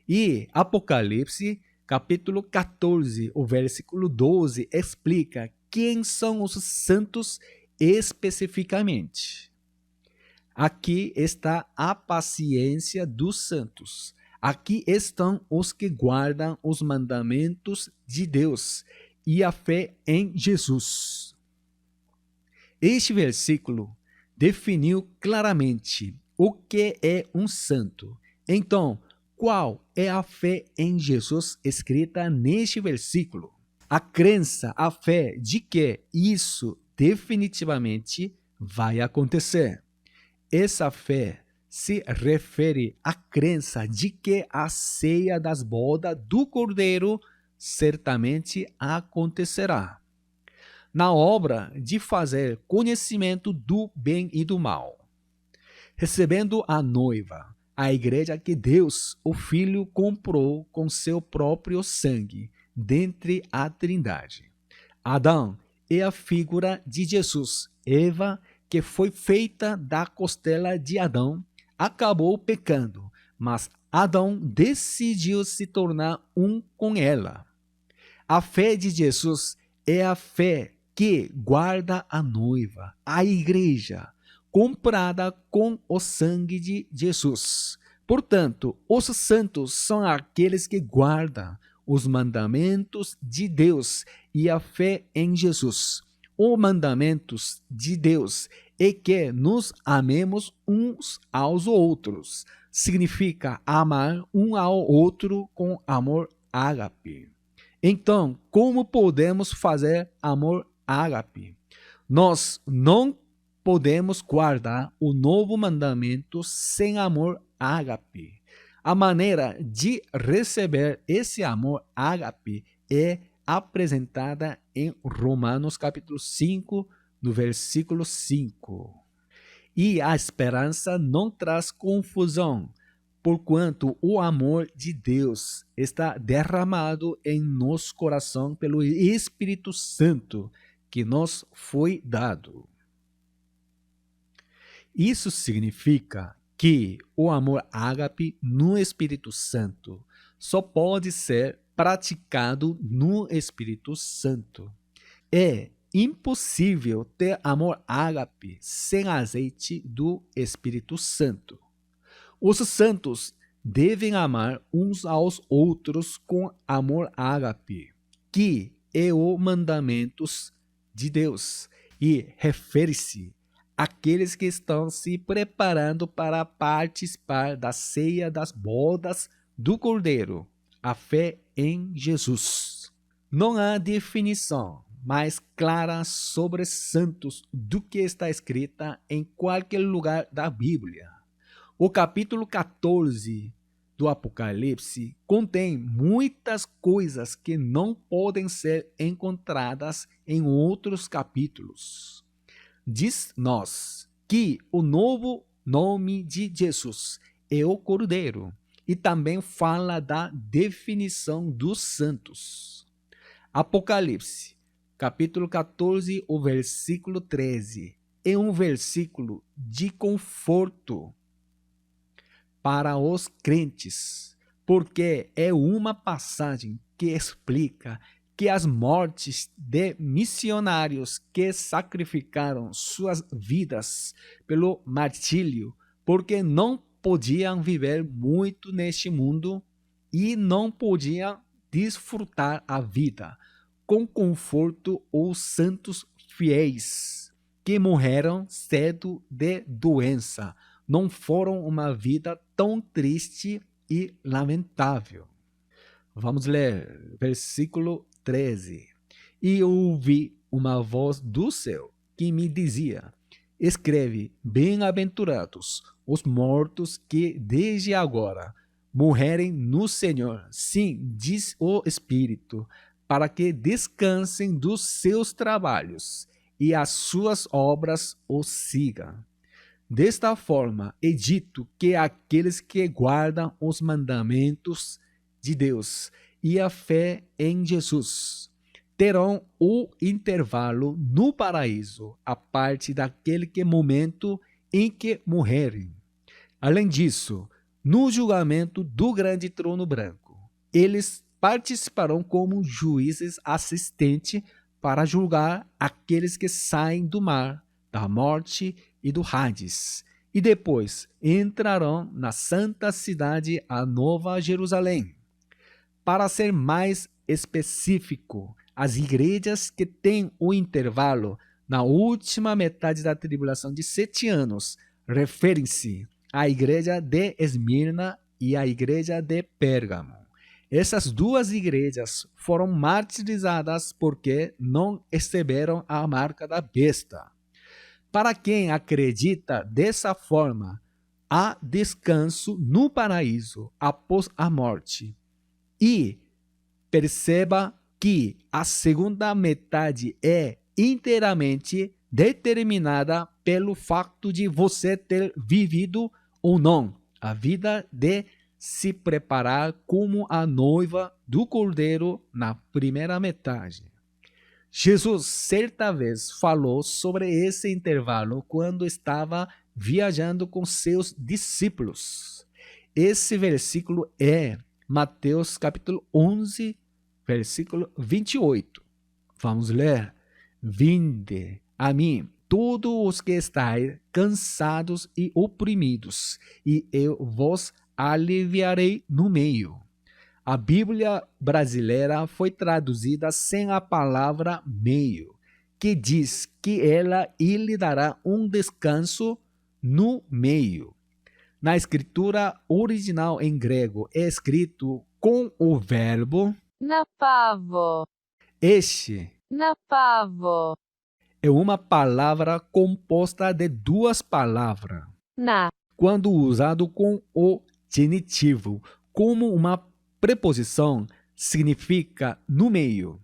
E Apocalipse, capítulo 14, o versículo 12, explica quem são os santos especificamente. Aqui está a paciência dos santos. Aqui estão os que guardam os mandamentos de Deus e a fé em Jesus. Este versículo definiu claramente o que é um santo. Então, qual é a fé em Jesus escrita neste versículo? A crença, a fé de que isso definitivamente vai acontecer. Essa fé se refere à crença de que a ceia das bodas do Cordeiro certamente acontecerá. Na obra de fazer conhecimento do bem e do mal. Recebendo a noiva, a igreja que Deus, o Filho, comprou com seu próprio sangue, dentre a Trindade. Adão é a figura de Jesus. Eva, que foi feita da costela de Adão, acabou pecando, mas Adão decidiu se tornar um com ela. A fé de Jesus é a fé que guarda a noiva, a igreja, comprada com o sangue de Jesus. Portanto, os santos são aqueles que guardam os mandamentos de Deus e a fé em Jesus. Os mandamentos de Deus é que nos amemos uns aos outros. Significa amar um ao outro com amor ágape. Então, como podemos fazer amor ágape? Nós não podemos guardar o novo mandamento sem amor ágape. A maneira de receber esse amor ágape é apresentada em Romanos capítulo 5, no versículo 5. E a esperança não traz confusão, porquanto o amor de Deus está derramado em nosso coração pelo Espírito Santo que nos foi dado. Isso significa que o amor ágape no Espírito Santo só pode ser praticado no Espírito Santo. É impossível ter amor ágape sem azeite do Espírito Santo. Os santos devem amar uns aos outros com amor ágape, que é o mandamentos de Deus, e refere-se àqueles que estão se preparando para participar da ceia das bodas do Cordeiro, a fé em Jesus. Não há definição mais clara sobre santos do que está escrita em qualquer lugar da Bíblia. O capítulo 14 do Apocalipse contém muitas coisas que não podem ser encontradas em outros capítulos. Diz-nos que o novo nome de Jesus é o Cordeiro e também fala da definição dos santos. Apocalipse, capítulo 14, o versículo 13, é um versículo de conforto para os crentes, porque é uma passagem que explica que as mortes de missionários que sacrificaram suas vidas pelo martírio, porque não podiam viver muito neste mundo e não podiam desfrutar a vida com conforto, os santos fiéis que morreram cedo de doença não foram uma vida tão triste e lamentável. Vamos ler versículo 13. E ouvi uma voz do céu que me dizia: escreve, bem-aventurados os mortos que desde agora morrerem no Senhor. Sim, diz o Espírito, para que descansem dos seus trabalhos e as suas obras os sigam. Desta forma, é dito que aqueles que guardam os mandamentos de Deus e a fé em Jesus terão o intervalo no paraíso a partir daquele momento em que morrerem. Além disso, no julgamento do grande trono branco, eles participarão como juízes assistentes para julgar aqueles que saem do mar, da morte e do Hades, e depois entrarão na santa cidade, a Nova Jerusalém. Para ser mais específico, as igrejas que têm o intervalo na última metade da tribulação de 7 anos referem-se à igreja de Esmirna e à igreja de Pérgamo. Essas duas igrejas foram martirizadas porque não receberam a marca da besta. Para quem acredita dessa forma, há descanso no paraíso após a morte. E perceba que a segunda metade é inteiramente determinada pelo fato de você ter vivido ou não a vida de se preparar como a noiva do Cordeiro na primeira metade. Jesus certa vez falou sobre esse intervalo quando estava viajando com seus discípulos. Esse versículo é Mateus capítulo 11, versículo 28. Vamos ler. Vinde a mim, todos os que estáis cansados e oprimidos, e eu vos aliviarei no meio. A Bíblia brasileira foi traduzida sem a palavra meio, que diz que ela lhe dará um descanso no meio. Na escritura original em grego é escrito com o verbo Napavo. este. Napavo. É uma palavra composta de duas palavras, Na. quando usado com o genitivo como uma preposição, significa no meio.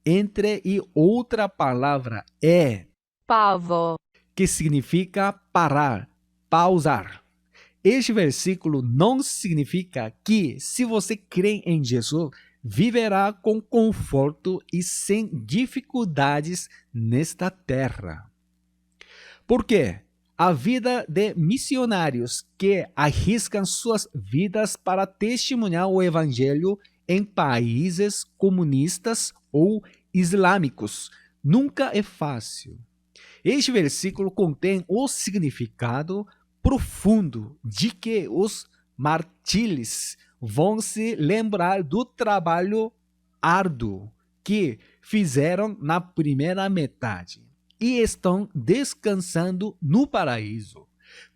Entre e outra palavra é, Pavo. que significa parar, pausar. Este versículo não significa que, se você crê em Jesus, viverá com conforto e sem dificuldades nesta terra. Por quê? A vida de missionários que arriscam suas vidas para testemunhar o evangelho em países comunistas ou islâmicos nunca é fácil. Este versículo contém o significado profundo de que os mártires vão se lembrar do trabalho árduo que fizeram na primeira metade e estão descansando no paraíso.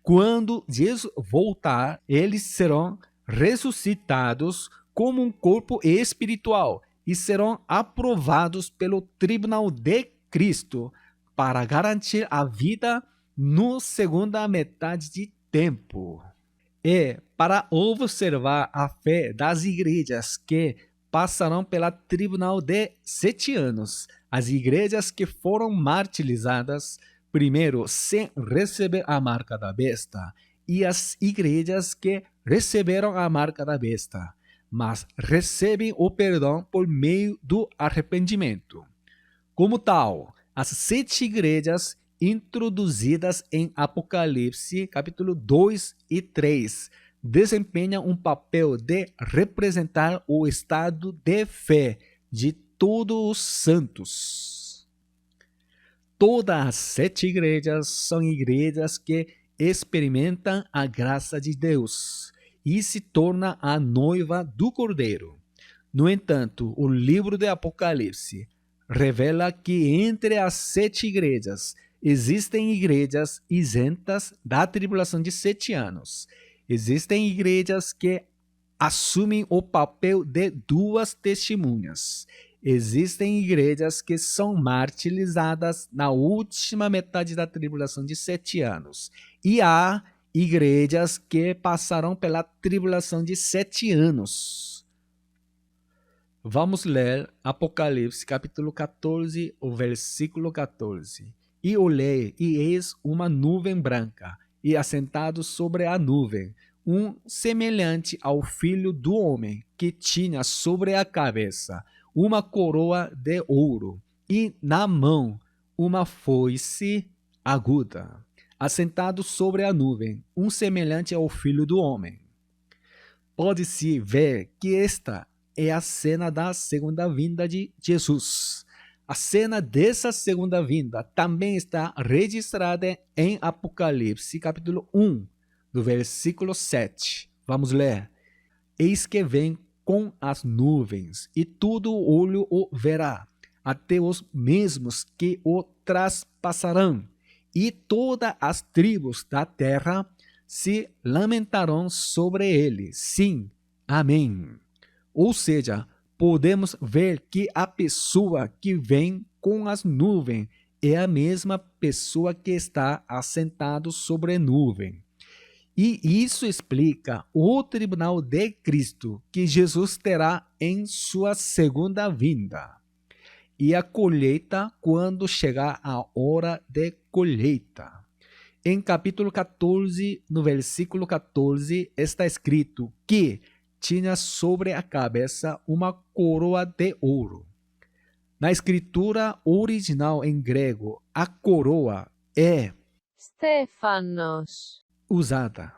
Quando Jesus voltar, eles serão ressuscitados como um corpo espiritual e serão aprovados pelo tribunal de Cristo para garantir a vida na segunda metade de tempo. E para observar a fé das igrejas que passarão pela tribunal de 7 anos, as igrejas que foram martirizadas primeiro sem receber a marca da besta e as igrejas que receberam a marca da besta, mas recebem o perdão por meio do arrependimento. Como tal, as 7 igrejas introduzidas em Apocalipse, capítulo 2 e 3, desempenham um papel de representar o estado de fé de todos os santos. Todas as 7 igrejas são igrejas que experimentam a graça de Deus e se tornam a noiva do Cordeiro. No entanto, o livro de Apocalipse revela que entre as 7 igrejas existem igrejas isentas da tribulação de 7 anos. Existem igrejas que assumem o papel de 2 testemunhas. Existem igrejas que são martirizadas na última metade da tribulação de 7 anos. E há igrejas que passarão pela tribulação de 7 anos. Vamos ler Apocalipse capítulo 14, o versículo 14. E olhei, e eis uma nuvem branca, e assentado sobre a nuvem, semelhante ao Filho do Homem, que tinha sobre a cabeça uma coroa de ouro, e na mão uma foice aguda. Assentado sobre a nuvem, semelhante ao Filho do Homem. Pode-se ver que esta é a cena da segunda vinda de Jesus. A cena dessa segunda vinda também está registrada em Apocalipse, capítulo 1, do versículo 7. Vamos ler. Eis que vem com as nuvens, e todo olho o verá, até os mesmos que o traspassarão, e todas as tribos da terra se lamentarão sobre ele. Sim, amém. Ou seja, podemos ver que a pessoa que vem com as nuvens é a mesma pessoa que está assentado sobre a nuvem. E isso explica o tribunal de Cristo que Jesus terá em sua segunda vinda. E a colheita quando chegar a hora de colheita. Em capítulo 14, no versículo 14, está escrito que tinha sobre a cabeça uma coroa de ouro. Na escritura original em grego, a coroa é Στέφανος. usada.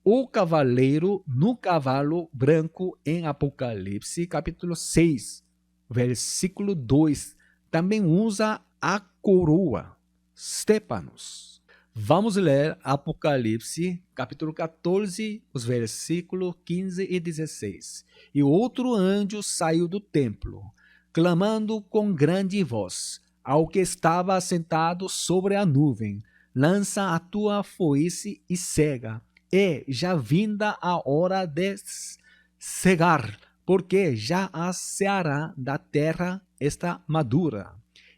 O cavaleiro no cavalo branco em Apocalipse, capítulo 6, versículo 2, também usa a coroa, Stéphanos. Vamos ler Apocalipse, capítulo 14, os versículos 15 e 16. E outro anjo saiu do templo, clamando com grande voz ao que estava sentado sobre a nuvem: lança a tua foice e cega, e já vinda a hora de cegar, porque já a seara da terra está madura.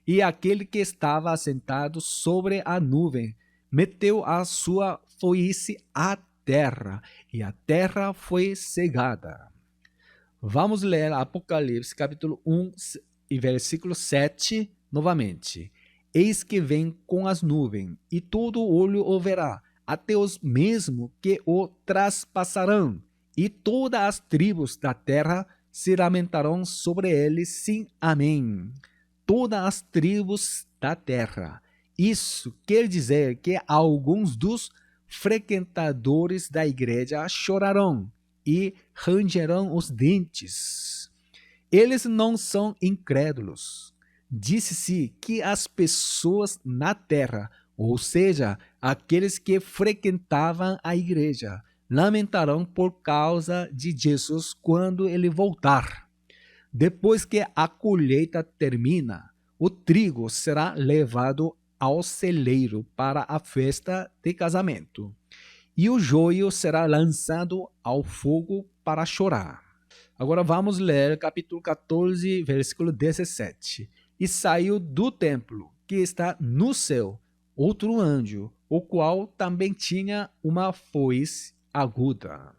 E aquele que estava assentado sobre a nuvem meteu a sua foice à terra, e a terra foi cegada. Vamos ler Apocalipse, capítulo 1, e versículo 7, novamente. Eis que vem com as nuvens, e todo olho o verá, até os mesmos que o traspassarão, e todas as tribos da terra se lamentarão sobre ele. Sim, amém. Todas as tribos da terra. Isso quer dizer que alguns dos frequentadores da igreja chorarão e rangerão os dentes. Eles não são incrédulos. Disse-se que as pessoas na terra, ou seja, aqueles que frequentavam a igreja, lamentarão por causa de Jesus quando ele voltar. Depois que a colheita termina, o trigo será levado ao celeiro para a festa de casamento, e o joio será lançado ao fogo para chorar. Agora vamos ler capítulo 14, versículo 17. E saiu do templo, que está no céu, outro anjo, o qual também tinha uma foice aguda.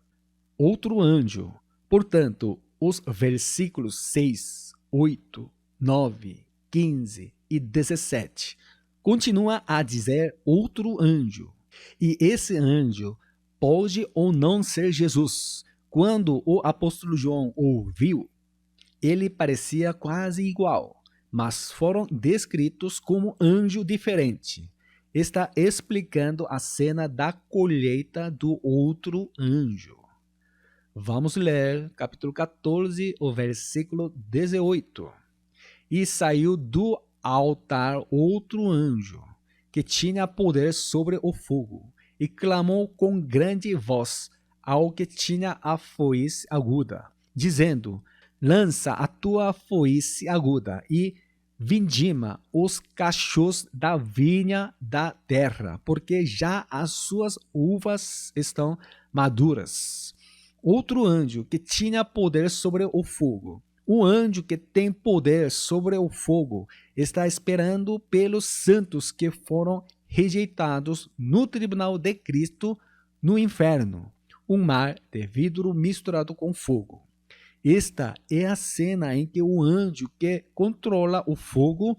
Outro anjo. Portanto, os versículos 6, 8, 9, 15 e 17 continua a dizer outro anjo. E esse anjo pode ou não ser Jesus. Quando o apóstolo João ouviu, ele parecia quase igual, mas foram descritos como anjo diferente. Está explicando a cena da colheita do outro anjo. Vamos ler capítulo 14, o versículo 18. E saiu do altar outro anjo, que tinha poder sobre o fogo, e clamou com grande voz ao que tinha a foice aguda, dizendo: lança a tua foice aguda e vindima os cachos da vinha da terra, porque já as suas uvas estão maduras. Outro anjo que tinha poder sobre o fogo. O anjo que tem poder sobre o fogo está esperando pelos santos que foram rejeitados no tribunal de Cristo no inferno, um mar de vidro misturado com fogo. Esta é a cena em que o anjo que controla o fogo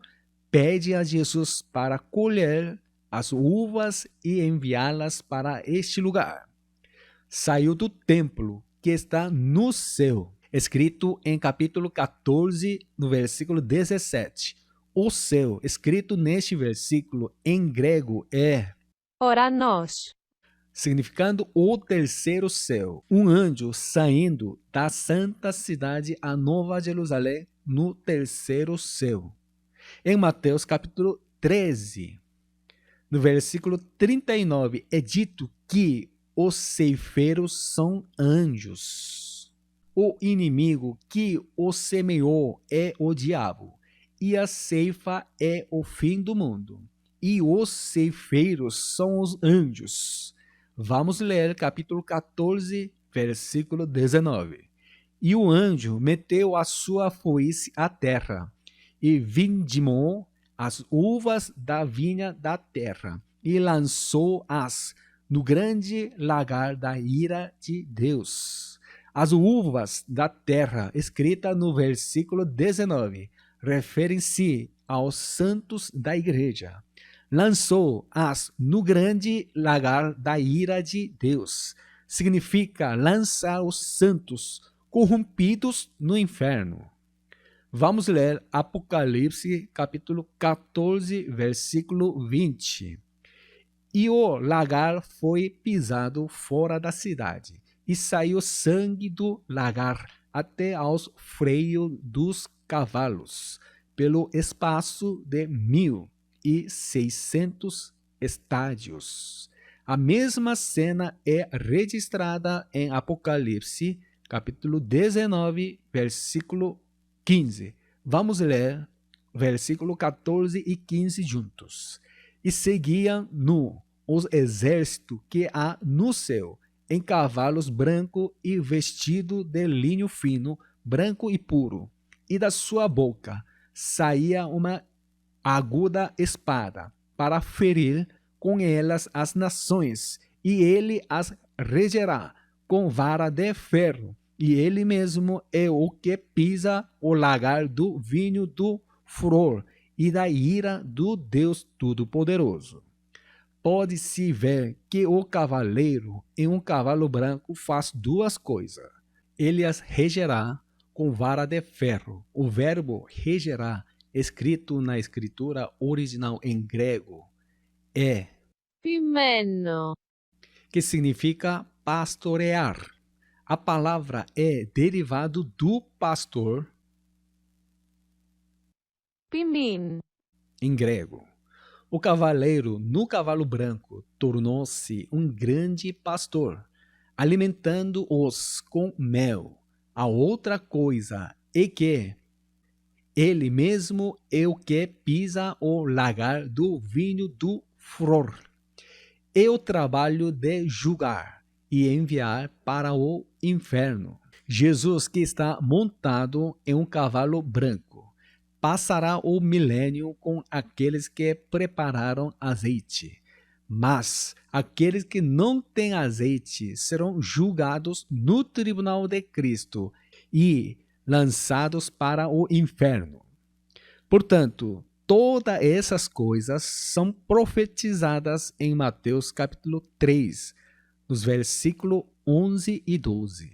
pede a Jesus para colher as uvas e enviá-las para este lugar. Saiu do templo que está no céu, escrito em capítulo 14, no versículo 17. O céu, escrito neste versículo em grego, é Ораnos. significando o terceiro céu. Um anjo saindo da santa cidade, a Nova Jerusalém, no terceiro céu. Em Mateus capítulo 13, no versículo 39, é dito que os ceifeiros são anjos. O inimigo que o semeou é o diabo, e a ceifa é o fim do mundo. E os ceifeiros são os anjos. Vamos ler capítulo 14, versículo 19. E o anjo meteu a sua foice à terra, e vindimou as uvas da vinha da terra, e lançou-as no grande lagar da ira de Deus. As uvas da terra, escrita no versículo 19, referem-se aos santos da igreja. Lançou-as no grande lagar da ira de Deus. Significa lançar os santos corrompidos no inferno. Vamos ler Apocalipse, capítulo 14, versículo 20. E o lagar foi pisado fora da cidade, e saiu sangue do lagar até aos freios dos cavalos, pelo espaço de 1.600 estádios. A mesma cena é registrada em Apocalipse, capítulo 19, versículo 15. Vamos ler versículo 14 e 15 juntos. E seguiam os exércitos que há no céu, em cavalos brancos e vestido de linho fino, branco e puro. E da sua boca saía uma aguda espada, para ferir com elas as nações, e ele as regerá com vara de ferro, e ele mesmo é o que pisa o lagar do vinho do furor e da ira do Deus Todo-Poderoso. Pode-se ver que o cavaleiro em um cavalo branco faz duas coisas. Ele as regerá com vara de ferro. O verbo regerá, escrito na escritura original em grego, é Pimeno. que significa pastorear. A palavra é derivado do pastor Pimin. em grego. O cavaleiro no cavalo branco tornou-se um grande pastor, alimentando-os com mel. A outra coisa é que ele mesmo é o que pisa o lagar do vinho do furor. É o trabalho de julgar e enviar para o inferno. Jesus, que está montado em um cavalo branco, passará o milênio com aqueles que prepararam azeite. Mas aqueles que não têm azeite serão julgados no tribunal de Cristo e lançados para o inferno. Portanto, todas essas coisas são profetizadas em Mateus capítulo 3, nos versículos 11 e 12.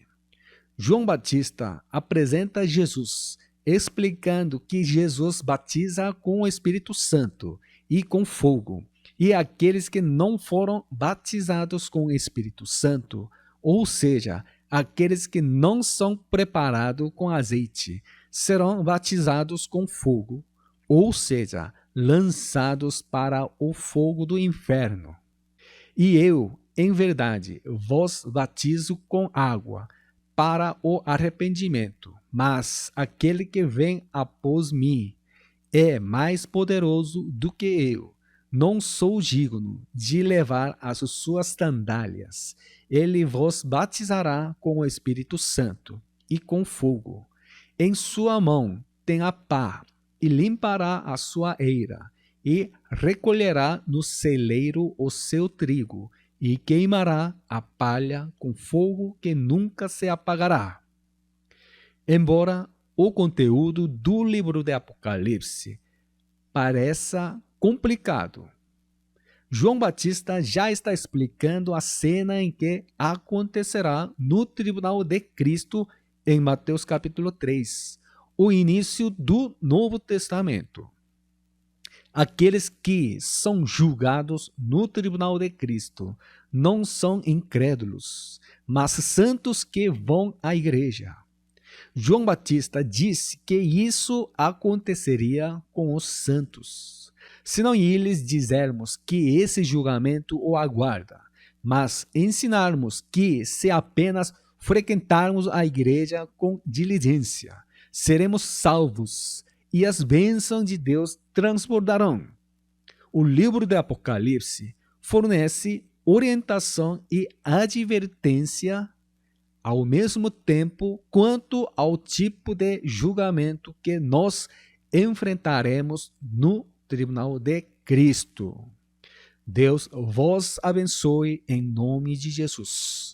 João Batista apresenta Jesus, explicando que Jesus batiza com o Espírito Santo e com fogo, e aqueles que não foram batizados com o Espírito Santo, ou seja, aqueles que não são preparados com azeite, serão batizados com fogo, ou seja, lançados para o fogo do inferno. E eu, em verdade, vos batizo com água para o arrependimento, mas aquele que vem após mim é mais poderoso do que eu. Não sou digno de levar as suas sandálias. Ele vos batizará com o Espírito Santo e com fogo. Em sua mão tem a pá, e limpará a sua eira, e recolherá no celeiro o seu trigo, e queimará a palha com fogo que nunca se apagará. Embora o conteúdo do livro de Apocalipse pareça complicado, João Batista já está explicando a cena em que acontecerá no tribunal de Cristo em Mateus capítulo 3, o início do Novo Testamento. Aqueles que são julgados no tribunal de Cristo não são incrédulos, mas santos que vão à igreja. João Batista disse que isso aconteceria com os santos. Se não lhes dissermos que esse julgamento o aguarda, mas ensinarmos que se apenas frequentarmos a igreja com diligência, seremos salvos e as bênçãos de Deus transbordarão. O livro de Apocalipse fornece orientação e advertência ao mesmo tempo quanto ao tipo de julgamento que nós enfrentaremos no tribunal de Cristo. Deus vos abençoe em nome de Jesus.